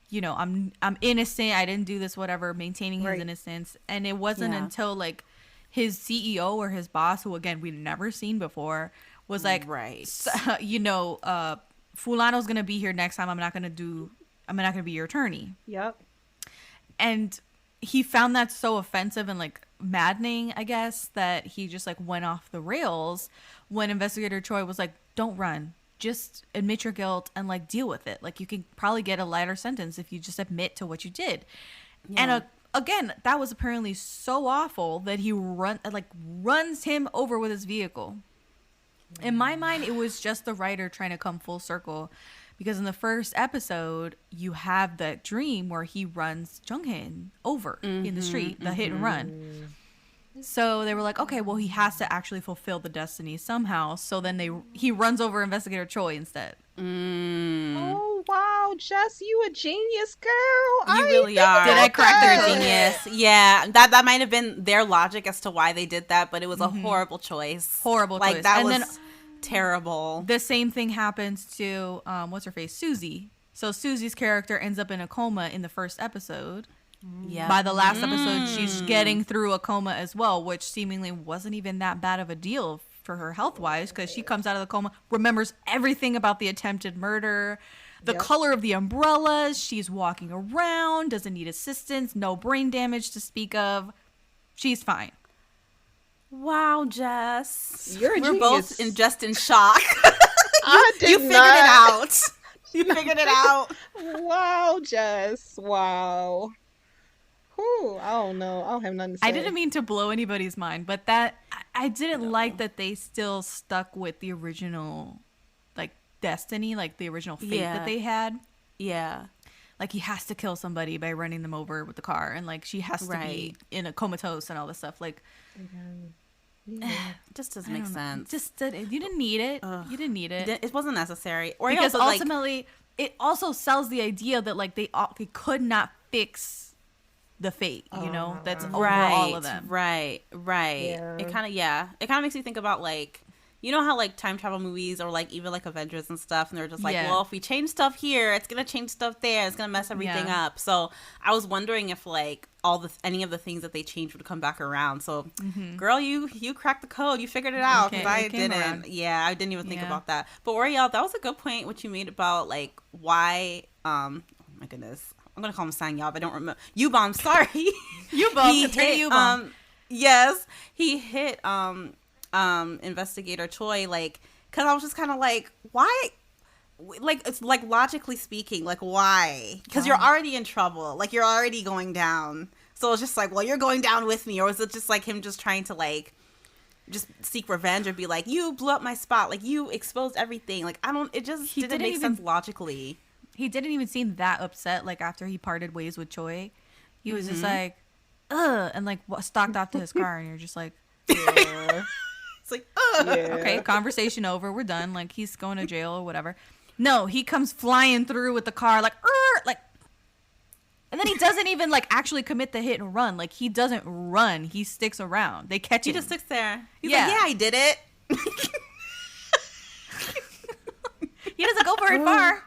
A: you know, I'm innocent. I didn't do this, whatever, maintaining his innocence. And it wasn't until like his CEO or his boss, who again we'd never seen before, was like, you know, Fulano's gonna be here next time. I'm not gonna be your attorney.
B: Yep.
A: And he found that so offensive and like maddening, I guess, that he just like went off the rails when Investigator Choi was like, don't run, just admit your guilt and like deal with it. Like you can probably get a lighter sentence if you just admit to what you did. And again, that was apparently so awful that he runs him over with his vehicle. In my mind, it was just the writer trying to come full circle, because in the first episode, you have that dream where he runs Jung Hae-In over in the street, the hit and run. So they were like, okay, well, he has to actually fulfill the destiny somehow. So then he runs over Investigator Choi instead.
B: Oh, wow, Jess, you a genius, girl.
C: You really are.
A: Did I crack their
C: genius? Yeah, that might have been their logic as to why they did that, but it was a horrible choice.
A: Horrible choice.
C: Like, that was terrible.
A: The same thing happens to, what's her face, Suzy. So Suzy's character ends up in a coma in the first episode. Yeah. By the last episode, she's getting through a coma as well, which seemingly wasn't even that bad of a deal for her health-wise, because she comes out of the coma, remembers everything about the attempted murder, the color of the umbrellas, she's walking around, doesn't need assistance, no brain damage to speak of. She's fine.
C: Wow, Jess.
B: We're
C: both just in shock.
B: You
C: figured it out. You figured it out.
B: Wow, Jess. Wow. Whew, I don't know. I don't have nothing to say.
A: I didn't mean to blow anybody's mind, but that I didn't like that they still stuck with the original, like, destiny, like the original fate that they had.
C: Yeah.
A: Like, he has to kill somebody by running them over with the car, and like she has to be in a comatose and all this stuff. Like,
C: just doesn't make sense.
A: You didn't need it. You didn't need it.
C: It wasn't necessary. Or
A: because
C: also,
A: ultimately, it also sells the idea that like they could not fix the fate, you know, that's over all of them.
C: Right. Yeah. It kind of makes me think about, like, you know how like time travel movies or like even like Avengers and stuff, and they're just like, well, if we change stuff here, it's gonna change stuff there, it's gonna mess everything up. So I was wondering if like any of the things that they changed would come back around. So girl, you cracked the code, you figured it out, because I didn't. I didn't even think about that. But Oriel, that was a good point what you made about like why oh my goodness, I'm gonna call him Sang Y'all, but I don't remember. U-Bomb, sorry.
A: U-Bomb, he hit U-Bomb.
C: Yes, he hit Investigator Choi, like, because I was just kind of like, why? Like, it's like logically speaking, like, why? Because you're already in trouble, like you're already going down. So it's just like, well, you're going down with me, or is it just like him just trying to like just seek revenge or be like, you blew up my spot, like you exposed everything, like it just didn't make sense logically.
A: He didn't even seem that upset, like, after he parted ways with Choi. He was just like, ugh, and, like, stalked off to his car, and you're just like,
B: yeah.
C: It's like, ugh.
B: Yeah.
A: Okay, conversation over, we're done. Like, he's going to jail or whatever. No, he comes flying through with the car, like, and then he doesn't even, like, actually commit the hit and run. Like, he doesn't run. He sticks around. They catch him.
C: He just sticks there. He's like, I did it.
A: He doesn't go very far.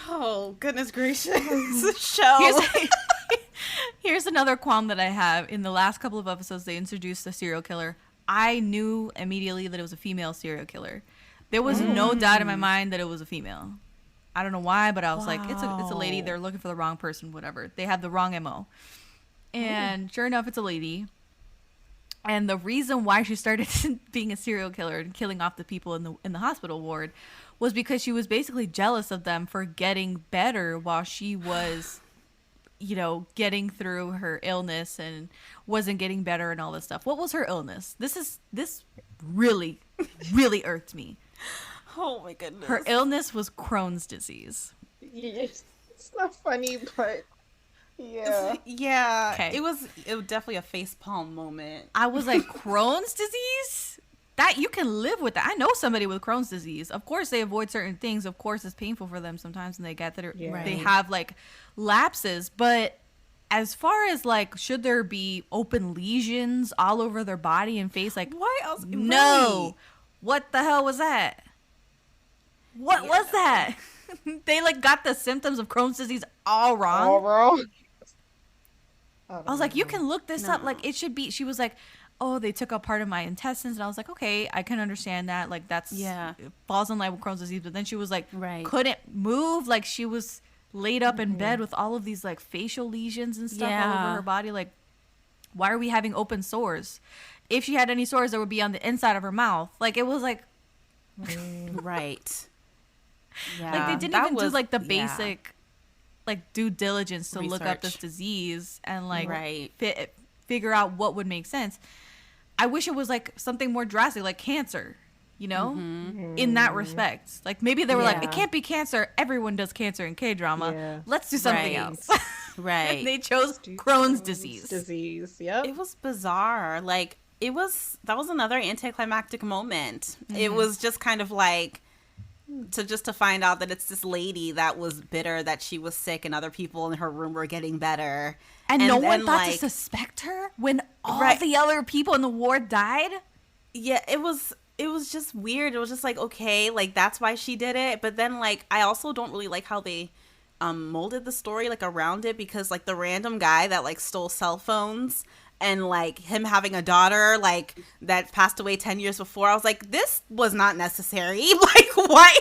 C: Oh, goodness gracious. Show.
A: Here's another qualm that I have. In the last couple of episodes, they introduced a serial killer. I knew immediately that it was a female serial killer. There was no doubt in my mind that it was a female. I don't know why, but I was like, it's a lady. They're looking for the wrong person, whatever. They have the wrong MO. And sure enough, it's a lady. And the reason why she started being a serial killer and killing off the people in the hospital ward was because she was basically jealous of them for getting better while she was, you know, getting through her illness and wasn't getting better and all this stuff. What was her illness? This really, really irked me.
C: Oh my goodness.
A: Her illness was Crohn's disease.
B: Yes. It's not funny, but yeah.
C: Yeah.
A: Okay.
C: It was definitely a facepalm moment.
A: I was like, Crohn's disease? That you can live with that. I know somebody with Crohn's disease. Of course, they avoid certain things. Of course, it's painful for them sometimes, and they get that they have like lapses. But as far as like, should there be open lesions all over their body and face? Like,
C: Why else?
A: no.
C: Right.
A: What the hell was that? What was that? They like got the symptoms of Crohn's disease all wrong.
B: All wrong.
A: I was like, you can look this up. Like, it should be. She was like, oh, they took out part of my intestines. And I was like, okay, I can understand that. Like, that's it falls in line with Crohn's disease. But then she was like, couldn't move. Like, she was laid up in bed with all of these like facial lesions and stuff all over her body. Like, why are we having open sores? If she had any sores, that would be on the inside of her mouth. Like, it was like,
C: right. Yeah.
A: Like, they didn't even do like the basic like due diligence to look up this disease and like figure out what would make sense. I wish it was like something more drastic, like cancer, you know, in that respect. Like, maybe they were like, it can't be cancer. Everyone does cancer in K-drama. Yeah. Let's do something else.
C: Right.
A: And they chose Crohn's disease.
B: Yep.
C: It was bizarre. Like, that was another anticlimactic moment. It was just kind of like, to find out that it's this lady that was bitter that she was sick and other people in her room were getting better.
A: And no one thought to suspect her when all the other people in the ward died?
C: Yeah, it was just weird. It was just like, okay, like, that's why she did it. But then, like, I also don't really like how they molded the story, like, around it, because, like, the random guy that, like, stole cell phones and like him having a daughter like that passed away 10 years before, I was like, this was not necessary. Like, why?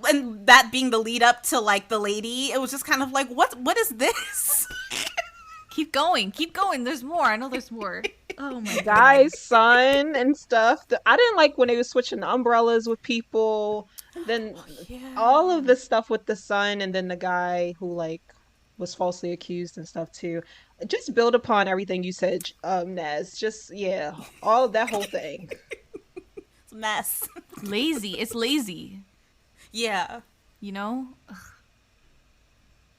C: And that being the lead up to like the lady, it was just kind of like, what is this?
A: Keep going. There's more. I know there's more. Oh my god.
B: Guy's son and stuff. I didn't like when they were switching the umbrellas with people. Then all of this stuff with the son and then the guy who like was falsely accused and stuff too. Just build upon everything you said, Nez. Just, all that whole thing.
C: It's a mess.
A: Lazy. It's lazy.
C: Yeah.
A: You know?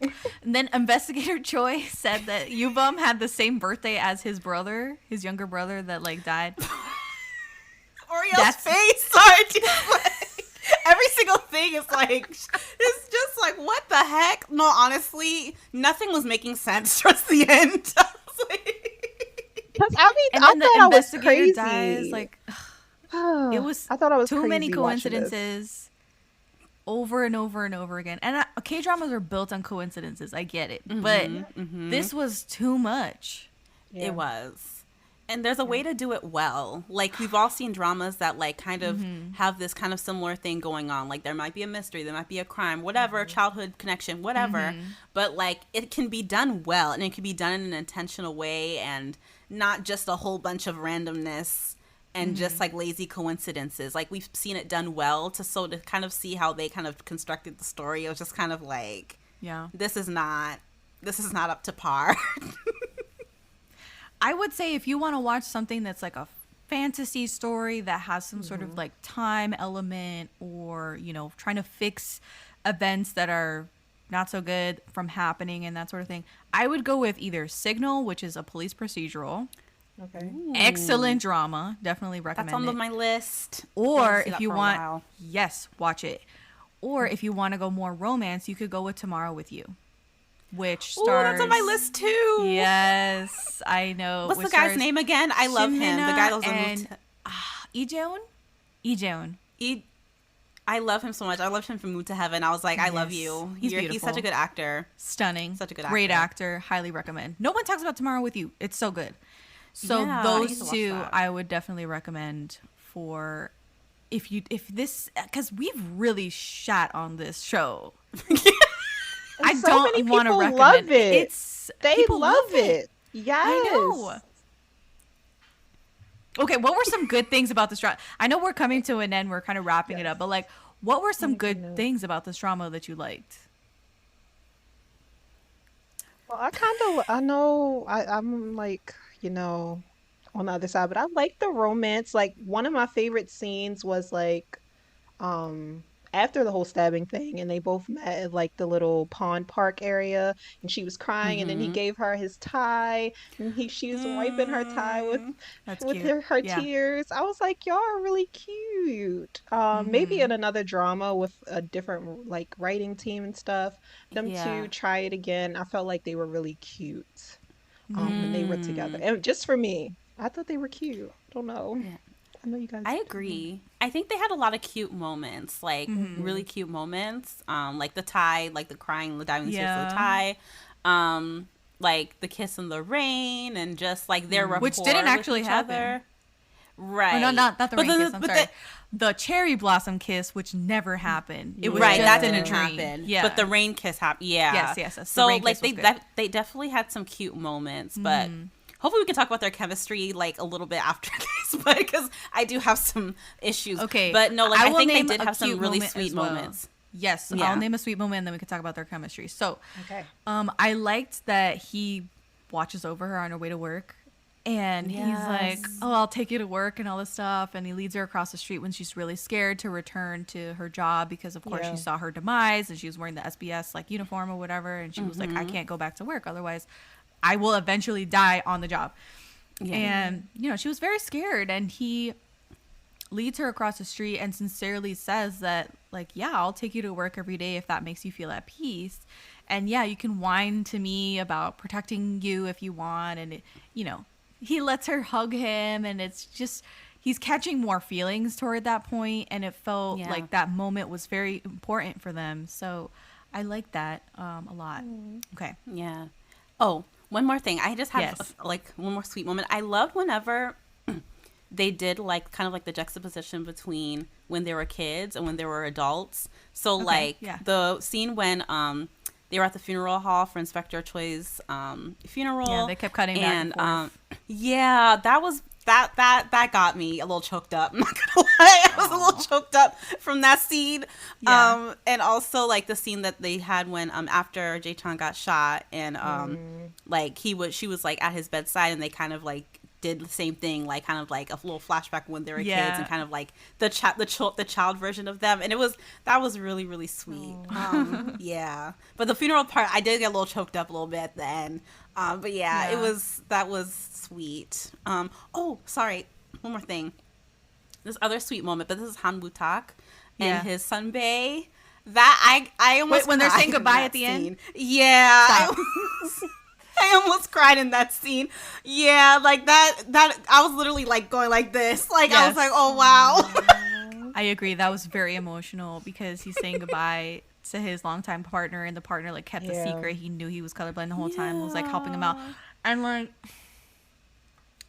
A: And then Investigator Choi said that Yubum had the same birthday as his brother, his younger brother that, like, died.
C: Oriole's face. Sorry. Every single thing is like, it's just like, what the heck? No, honestly, nothing was making sense towards the end. I was like,
B: because I mean, I thought I was crazy. Dies, like,
A: it was.
B: I thought I was
A: too many coincidences, over and over and over again. And K-dramas are built on coincidences. I get it, but this was too much.
C: Yeah. It was. And there's a way to do it well. Like, we've all seen dramas that, like, kind of have this kind of similar thing going on. Like, there might be a mystery, there might be a crime, whatever, childhood connection, whatever. But, like, it can be done well, and it can be done in an intentional way and not just a whole bunch of randomness and just, like, lazy coincidences. Like, we've seen it done well to kind of see how they kind of constructed the story. It was just kind of like, this is not up to par.
A: I would say if you want to watch something that's like a fantasy story that has some sort of like time element or, you know, trying to fix events that are not so good from happening and that sort of thing, I would go with either Signal, which is a police procedural.
B: Okay.
A: Ooh. Excellent drama. Definitely recommend it.
C: That's on my list.
A: Or if you want, watch it. Or if you want to go more romance, you could go with Tomorrow with You. Which stars...
C: Oh, that's on my list too.
A: Yes, I know.
C: What's the guy's name again? I love him. The guy that was
A: on Lee Jae-woon.
C: I love him so much. I loved him from Moon to Heaven. I was like, I love you.
A: He's beautiful.
C: He's such a good actor.
A: Stunning.
C: Such a good actor.
A: Great actor. Highly recommend. No one talks about Tomorrow with You. It's so good. So those two I would definitely recommend for if this, because we've really shat on this show. I
B: so
A: don't want to recommend
B: love it. They
A: love
B: it. Yes.
A: I know. Okay, what were some good things about this drama? I know we're coming to an end. We're kind of wrapping it up. But, like, what were some good things about this drama that you liked?
B: Well, I'm like, you know, on the other side. But I like the romance. Like, one of my favorite scenes was, like, after the whole stabbing thing, and they both met at like the little pond park area, and she was crying, and then he gave her his tie, and she was wiping her tie with her tears. I was like, y'all are really cute. Maybe in another drama with a different like writing team and stuff, them two try it again. I felt like they were really cute. when they were together. And just for me, I thought they were cute. Don't know.
C: Yeah.
B: I know you guys.
C: I agree. I think they had a lot of cute moments, like really cute moments. Like the tie, like the crying, the diving stairs for the tie. Like the kiss in the rain, and just like their rapport,
A: which didn't actually
C: with each
A: happen.
C: Other. Right.
A: Or not the rain kiss. I'm sorry.
C: The,
A: the cherry blossom kiss, which never happened. It was
C: right,
A: just
C: that
A: in
C: didn't
A: a dream.
C: happen.
A: Yeah,
C: but the rain kiss happened. Yeah.
A: Yes.
C: So
A: the rain
C: like
A: kiss was
C: they definitely had some cute moments, but hopefully we can talk about their chemistry like a little bit after this, but because I do have some issues.
A: Okay,
C: but no, like I think they did
A: a
C: have some
A: cute
C: really
A: moment
C: sweet
A: as well.
C: moments.
A: Yes,
C: Yeah.
A: I'll name a sweet moment, and then we can talk about their chemistry. So,
B: Okay.
A: I liked that he watches over her on her way to work. And he's like, oh, I'll take you to work and all this stuff. And he leads her across the street when she's really scared to return to her job because, of course, she saw her demise and she was wearing the SBS like uniform or whatever. And she was like, I can't go back to work. Otherwise, I will eventually die on the job. Yeah. And, you know, she was very scared. And he leads her across the street and sincerely says that, like, yeah, I'll take you to work every day if that makes you feel at peace. And, yeah, you can whine to me about protecting you if you want. And, you know. He lets her hug him, and it's just, he's catching more feelings toward that point, and it felt like that moment was very important for them. So I like that a lot. Okay.
C: Yeah. Oh, one more thing. I just have like one more sweet moment. I loved whenever they did like kind of like the juxtaposition between when they were kids and when they were adults. So the scene when they were at the funeral hall for Inspector Choi's funeral.
A: Yeah, they kept cutting back and forth.
C: Yeah, that got me a little choked up. I'm not gonna lie, I was a little choked up from that scene.
A: Yeah.
C: And also like the scene that they had when after Jae-chang got shot and like she was like at his bedside and they kind of like did the same thing, like kind of like a little flashback when they were kids and kind of like the child version of them, and that was really, really sweet. Yeah, but the funeral part I did get a little choked up a little bit at the end, but that was sweet. Oh, sorry, one more thing, this other sweet moment, but this is Han Woo-tak and his son Bae. That I almost
A: when they're
C: cried
A: saying
C: in
A: goodbye
C: that
A: at the
C: scene.
A: end.
C: Yeah, I almost cried in that scene. Yeah, like that I was literally like going like this. Like I was like, oh wow.
A: I agree. That was very emotional because he's saying goodbye to his longtime partner, and the partner like kept the secret. He knew he was colorblind the whole time and was like helping him out. And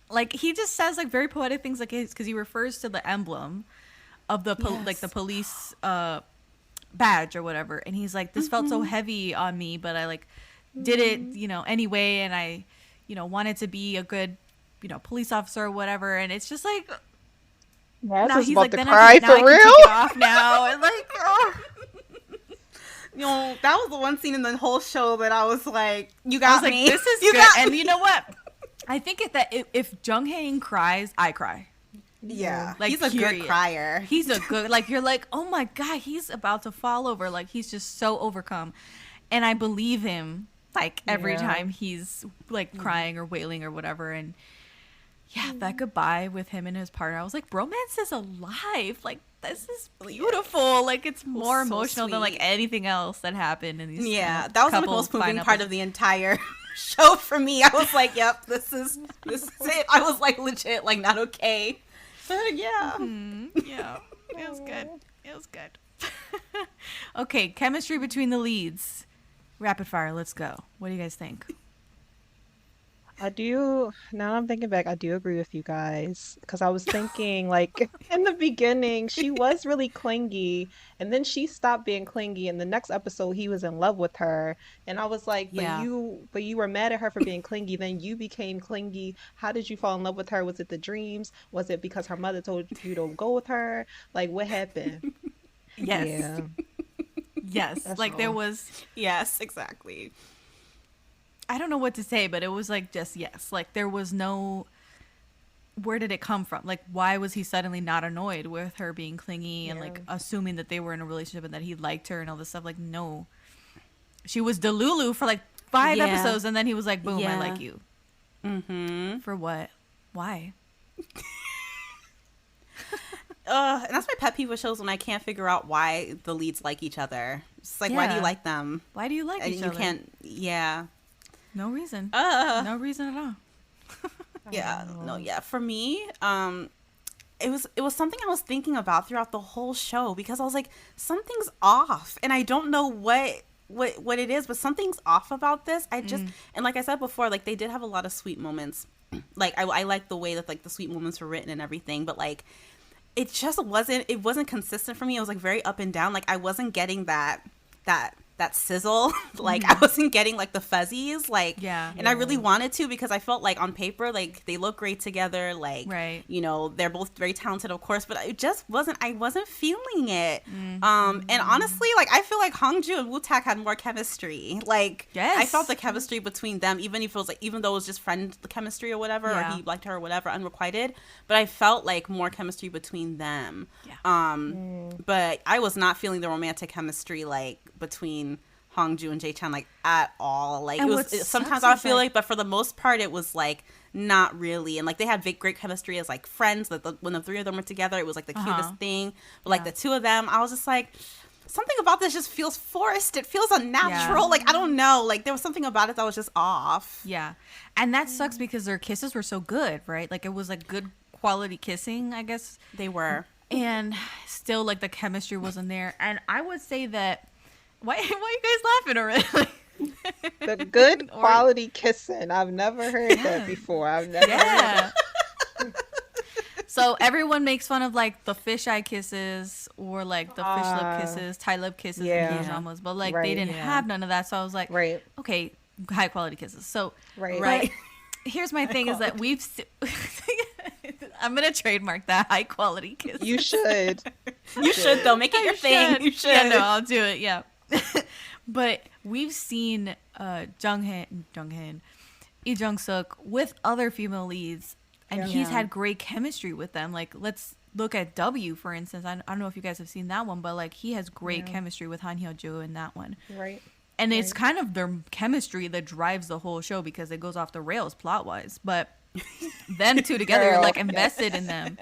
A: like he just says like very poetic things like because he refers to the emblem of the like the police badge or whatever, and he's like, this felt so heavy on me, but I like did it, you know, anyway, and I, you know, wanted to be a good, you know, police officer or whatever, and it's just like,
B: now
A: he's
B: about
A: like,
B: to
A: then
B: cry
A: I can
B: for real.
A: take it off now, and like, oh.
C: You know, that was the one scene in the whole show that I was like, you got me.
A: Like, this is good, and you know what? I think if Jung Hae-In cries, I cry.
C: Yeah,
A: like
C: he's a good crier.
A: He's a good, like, you're like, oh my god, he's about to fall over, like he's just so overcome, and I believe him. Like every time he's like crying or wailing or whatever, and that goodbye with him and his partner, I was like, bromance is alive. Like this is beautiful. Like it's more emotional than like anything else that happened in these.
C: Yeah, that was the most moving part of the entire show for me. I was like, yep, this is it. I was like legit like not okay. But yeah,
A: yeah, it was good. It was good. Okay, chemistry between the leads. Rapid fire, let's go. What do you guys think?
B: Now I'm thinking back, I do agree with you guys. Because I was thinking, like, in the beginning, she was really clingy. And then she stopped being clingy. In the next episode, he was in love with her. And I was like, but you were mad at her for being clingy. Then you became clingy. How did you fall in love with her? Was it the dreams? Was it because her mother told you to go with her? Like, what happened?
A: Yes.
B: Yeah.
A: Yes.
B: That's
A: like
B: all.
A: there was.
C: yes, exactly.
A: I don't know what to say, but it was like just yes. Like there was no. Where did it come from? Like why was he suddenly not annoyed with her being clingy and like assuming that they were in a relationship and that he liked her and all this stuff? Like no. She was Delulu for like 5 episodes, and then he was like, "Boom, I like you."
C: Mm-hmm.
A: For what? Why?
C: And that's my pet peeve with shows when I can't figure out why the leads like each other. It's like, why do you like them?
A: Why do you like each other?
C: You can't. Yeah.
A: No reason. No reason at all.
C: Yeah. For me, it was something I was thinking about throughout the whole show, because I was like, something's off, and I don't know what it is, but something's off about this. I just and like I said before, like, they did have a lot of sweet moments. Like, I like the way that, like, the sweet moments were written and everything, but, like, it just wasn't consistent for me. It was, like, very up and down. Like, I wasn't getting that sizzle. Like, I wasn't getting, like, the fuzzies. Like, and I really wanted to, because I felt like on paper, like, they look great together. Like, you know, they're both very talented, of course, but it just I wasn't feeling it. And honestly, like, I feel like Hongju and Woo-tak had more chemistry. Like, I felt the chemistry between them, even though it was just friend chemistry or whatever, or he liked her or whatever, unrequited, but I felt like more chemistry between them. But I was not feeling the romantic chemistry, like, between Hongju and Jae-chan, like, at all. Like, sometimes I feel like, but for the most part, it was like not really. And like, they had great chemistry as like friends. Like, when the three of them were together, it was like the cutest thing. But like the two of them, I was just like, something about this just feels forced. It feels unnatural. Like, I don't know. Like, there was something about it that was just off.
A: Yeah, and that sucks because their kisses were so good, right? Like, it was like good quality kissing, I guess.
C: They were.
A: And still, like, the chemistry wasn't there. And I would say that. Why are you guys laughing already?
B: The good quality kissing. I've never heard that before. I've never heard that.
A: So everyone makes fun of, like, the fisheye kisses or, like, the fish lip kisses, tie lip kisses in K-dramas. But, like, they didn't have none of that. So I was like, okay, high quality kisses. So here's my thing is that I'm going to trademark that high quality kiss.
B: You should.
C: You should, though. Make it your thing. You should.
A: Yeah, no, I'll do it. Yeah. But we've seen Jung Hae-In, Lee Jong-Suk with other female leads, and he's had great chemistry with them. Like, let's look at W, for instance. I don't know if you guys have seen that one, but like, he has great chemistry with Han Hyo-joo in that one. Right. And it's kind of their chemistry that drives the whole show, because it goes off the rails plot-wise. But them two together, you're like invested in them.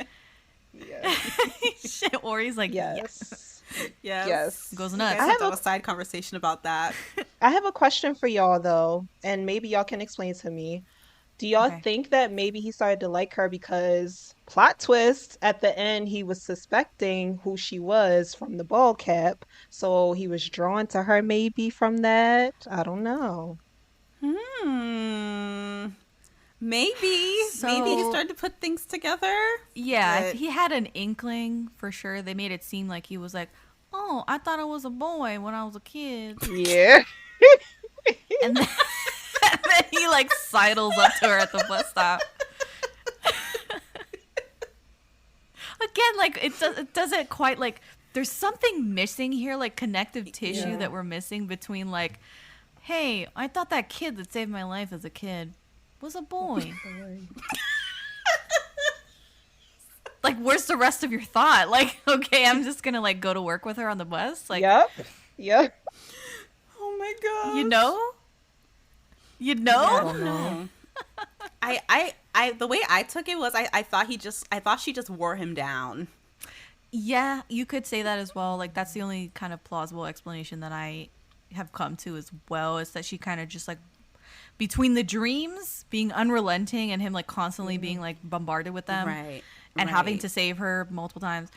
A: Shit, Ori's like,
C: yes.
A: Goes nuts.
C: I have a side conversation about that.
B: I have a question for y'all, though, and maybe y'all can explain to me. Do y'all think that maybe he started to like her because, plot twist, at the end he was suspecting who she was from the ball cap, so he was drawn to her maybe from that? I don't know.
C: Maybe he started to put things together.
A: Yeah, he had an inkling for sure. They made it seem like he was like, oh, I thought I was a boy when I was a kid.
B: Yeah.
A: and then he like sidles up to her at the bus stop. Again, like, it doesn't quite, like, there's something missing here, like connective tissue that we're missing between, like, hey, I thought that kid that saved my life as a kid was a boy. Like, where's the rest of your thought? Like, okay, I'm just gonna like go to work with her on the bus. Like,
B: yep.
C: Oh my god.
A: You know.
B: I don't know.
C: I the way I took it was I thought she just wore him down.
A: Yeah, you could say that as well. Like, that's the only kind of plausible explanation that I have come to as well, is that she kind of just like, between the dreams being unrelenting and him like constantly being like bombarded with them, and having to save her multiple times,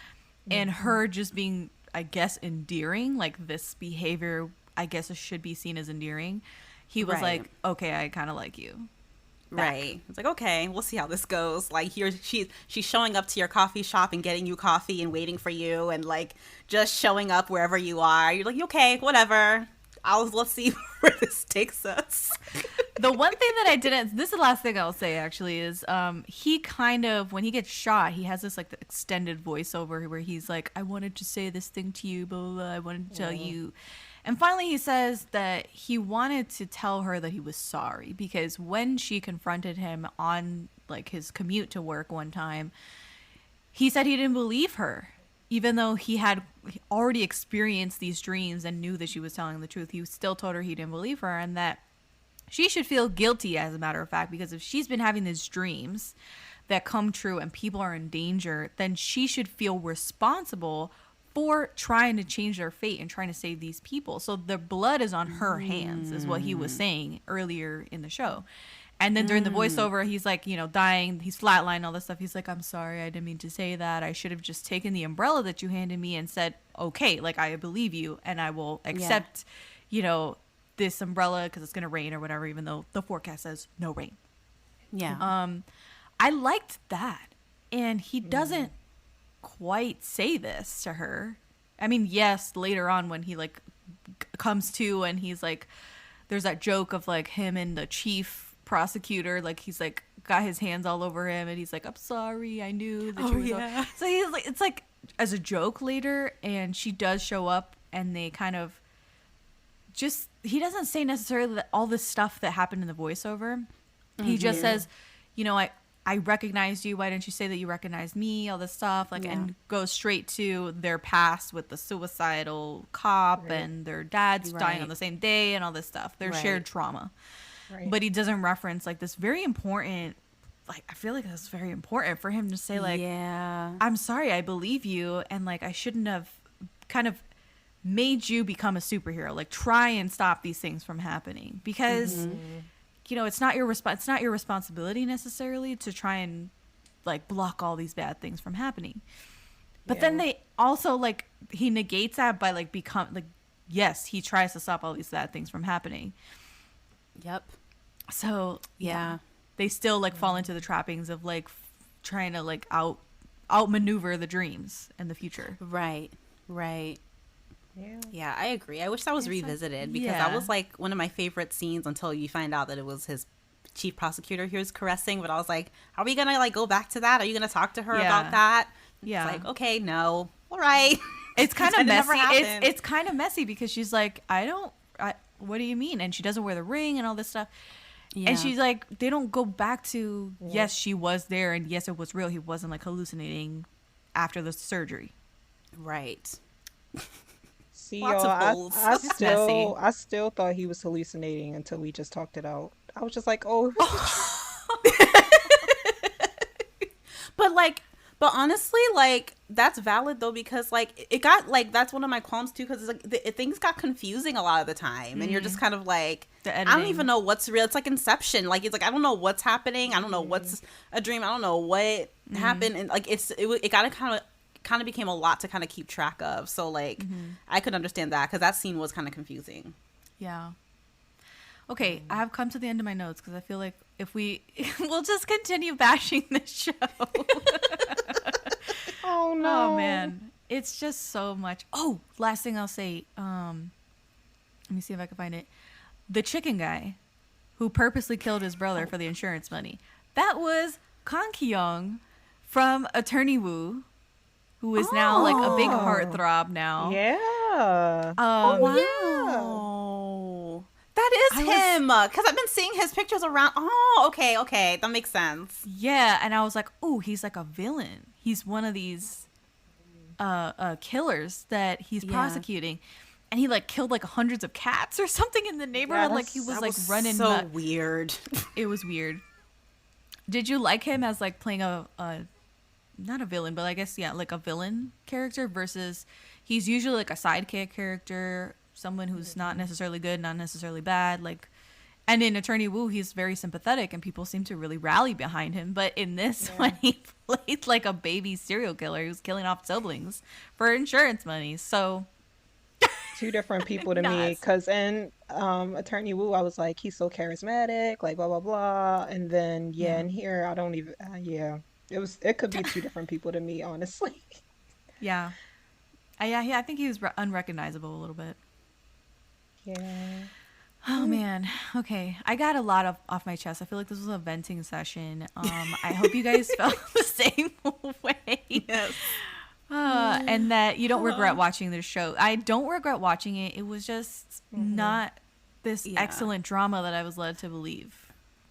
A: and her just being, I guess, endearing, like this behavior I guess should be seen as endearing. He was like, okay, I kind of like you.
C: Right. It's like, okay, we'll see how this goes. Like, she's showing up to your coffee shop and getting you coffee and waiting for you, and like just showing up wherever you are. You're like, okay, whatever. Let's see where this takes us.
A: The one thing that I didn't, this is the last thing I'll say actually, is he kind of, when he gets shot, he has this like extended voiceover where he's like, I wanted to say this thing to you, blah, blah, blah. I wanted to tell you. And finally he says that he wanted to tell her that he was sorry, because when she confronted him on like his commute to work one time, he said he didn't believe her. Even though he had already experienced these dreams and knew that she was telling the truth, he still told her he didn't believe her, and that she should feel guilty, as a matter of fact, because if she's been having these dreams that come true and people are in danger, then she should feel responsible for trying to change their fate and trying to save these people. So the blood is on her hands, is what he was saying earlier in the show. And then during the voiceover, he's like, you know, dying. He's flatlining, all this stuff. He's like, I'm sorry. I didn't mean to say that. I should have just taken the umbrella that you handed me and said, okay, like, I believe you and I will accept, you know, this umbrella because it's going to rain or whatever, even though the forecast says no rain.
C: Yeah.
A: I liked that. And he doesn't quite say this to her. I mean, yes, later on when he, like, comes to and he's like, there's that joke of, like, him and the chief prosecutor, like, he's like got his hands all over him and he's like, I'm sorry, I knew that you were so he's like, it's like as a joke later, and she does show up and they kind of just, he doesn't say necessarily that all this stuff that happened in the voiceover. He just says, you know, I recognized you, why didn't you say that you recognized me, all this stuff, like, and goes straight to their past with the suicidal cop and their dads dying on the same day and all this stuff, their shared trauma. Right. But he doesn't reference, like, this very important, like, I feel like that's very important for him to say, like, I'm sorry, I believe you, and, like, I shouldn't have kind of made you become a superhero. Like, try and stop these things from happening. Because, you know, it's not your responsibility necessarily to try and, like, block all these bad things from happening. But then they also, like, he negates that by, like, yes, he tries to stop all these bad things from happening.
C: Yep.
A: So they still, like, fall into the trappings of, like, trying to, like, outmaneuver the dreams in the future.
C: Right. Yeah, I agree. I wish that was revisited because that was, like, one of my favorite scenes until you find out that it was his chief prosecutor he was caressing. But I was like, are we gonna, like, go back to that? Are you gonna talk to her about that? It's like, okay, no, all right.
A: It's kind of messy. It's kind of messy because she's like, what do you mean? And she doesn't wear the ring and all this stuff. Yeah. And she's like, they don't go back to, yes, she was there, and yes, it was real. He wasn't, like, hallucinating after the surgery.
C: Right.
B: See, I still thought he was hallucinating until we just talked it out. I was just like, oh.
C: But honestly, like, that's valid, though, because, like, it got, like, that's one of my qualms, too, because, like, things got confusing a lot of the time, and you're just kind of, like, I don't even know what's real. It's like Inception. Like, it's like, I don't know what's happening. I don't know what's a dream. I don't know what happened, and, like, it got kind of became a lot to kind of keep track of, so, like, I could understand that, because that scene was kind of confusing.
A: Yeah. Okay, I have come to the end of my notes, because I feel like if we'll just continue bashing this show.
B: Oh no.
A: Oh man, it's just so much. Oh, last thing I'll say, let me see if I can find it. The chicken guy who purposely killed his brother for the insurance money, that was Kang Ki-young from Attorney Woo, who is now, like, a big heartthrob now.
B: Yeah.
C: Wow. That is him, because I've been seeing his pictures around. Oh, okay, that makes sense.
A: Yeah, and I was like, oh, he's like a villain. He's one of these killers that he's prosecuting, and he, like, killed, like, hundreds of cats or something in the neighborhood. Like, he was, like, running.
C: So weird.
A: It was weird. Did you like him as, like, playing a not a villain, but I guess like a villain character versus he's usually, like, a sidekick character, someone who's not necessarily good, not necessarily bad, like. And in Attorney Woo, he's very sympathetic, and people seem to really rally behind him. But in this one, he played like a baby serial killer who's killing off siblings for insurance money. So,
B: two different people to me. Because in Attorney Woo, I was like, he's so charismatic, like blah blah blah. And then in here, I don't even. It could be two different people to me, honestly.
A: Yeah. I think he was unrecognizable a little bit.
B: Yeah.
A: Oh man. Okay. I got a lot off my chest. I feel like this was a venting session. I hope you guys felt the same way.
C: Yes.
A: And that you don't regret watching this show. I don't regret watching it. It was just not this excellent drama that I was led to believe.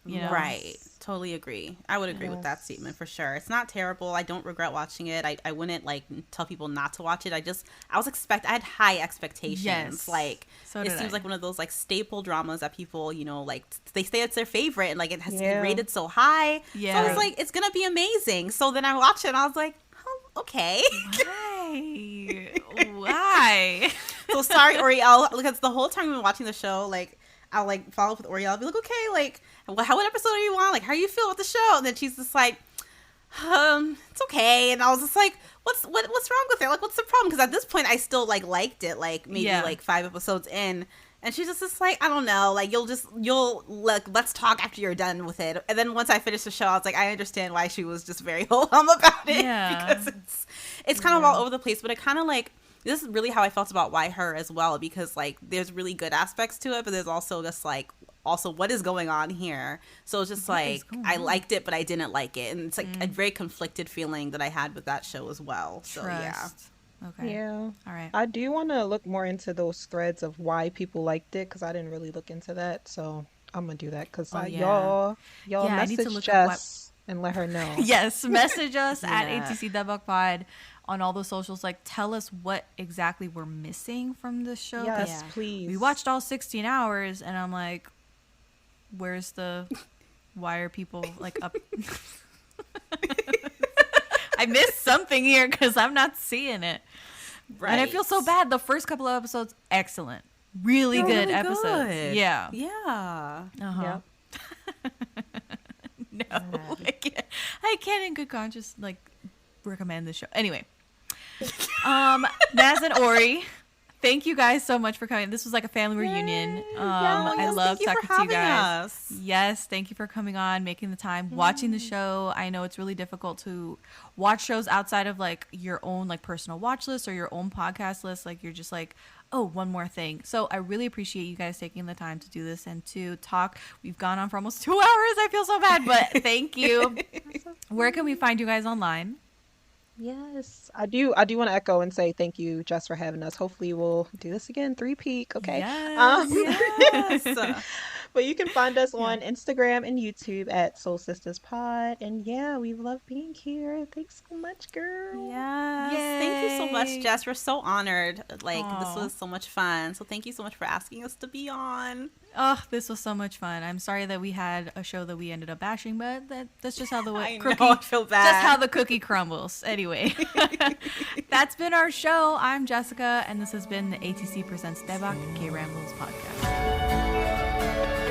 A: You know?
C: Right. Totally agree. I would agree with that statement for sure. It's not terrible. I don't regret watching it. I wouldn't, like, tell people not to watch it. I had high expectations.
A: Yes.
C: Like, it seems like one of those, like, staple dramas that people, you know, like, they say it's their favorite, and, like, it has been rated so high. Yeah. So I was like, it's gonna be amazing. So then I watched it and I was like, oh, okay. so sorry, Oriel. Because the whole time we've been watching the show, like, I'll like follow up with Oriel. I'll be like, okay, like, what episode are you on? Like, how do you feel about the show? And then she's just like, it's okay. And I was just like, what's wrong with it? Like, what's the problem? Because at this point, I still like liked it. Like maybe like 5 episodes in. And she's just like, I don't know, like, you'll like, let's talk after you're done with it. And then once I finished the show, I was like, I understand why she was just very ho-hum about it. Yeah. Because it's kind of all over the place. But it kind of like, this is really how I felt about Why Her as well. Because like, there's really good aspects to it. But there's also just like, what is going on here? So it's just like, I liked it, but I didn't like it. And it's like a very conflicted feeling that I had with that show as well. So yeah.
A: Okay.
B: Yeah.
A: All right.
B: I do want to look more into those threads of why people liked it because I didn't really look into that. So I'm gonna do that because y'all message Jess and let her know.
A: Yes, message us at ATC Daebak Pod on all the socials. Like, tell us what exactly we're missing from this show.
B: Yes, please.
A: We watched all 16 hours, and I'm like, where's the? Why are people like up? I missed something here because I'm not seeing it. Right. And I feel so bad. The first couple of episodes, excellent. Really good episodes. Good. Yeah.
C: Yeah.
A: Uh-huh. Yep. No. I can't in good conscience like recommend this show. Anyway. Nas and Ori. Thank you guys so much for coming. This was like a family reunion. I love talking to you guys. Yes, thank you for coming on, making the time, watching the show. I know it's really difficult to watch shows outside of like your own like personal watch list or your own podcast list. Like you're just like, oh, one more thing. So I really appreciate you guys taking the time to do this and to talk. We've gone on for almost 2 hours. I feel so bad, but thank you. Where can we find you guys online?
B: Yes, I do want to echo and say thank you, Jess, for having us. Hopefully we'll do this again, 3-peak, okay?
A: Yes.
B: But you can find us on Instagram and YouTube at Seoul Sistahs Pod. And yeah, we love being here. Thanks so much, girl.
C: Yes. Thank you so much, Jess. We're so honored. Like, this was so much fun. So thank you so much for asking us to be on.
A: Oh, this was so much fun. I'm sorry that we had a show that we ended up bashing, but that's just how the
C: I feel bad.
A: Just how the cookie crumbles. Anyway, that's been our show. I'm Jessica, and this has been the ATC Presents Daebak K-Rambles Podcast.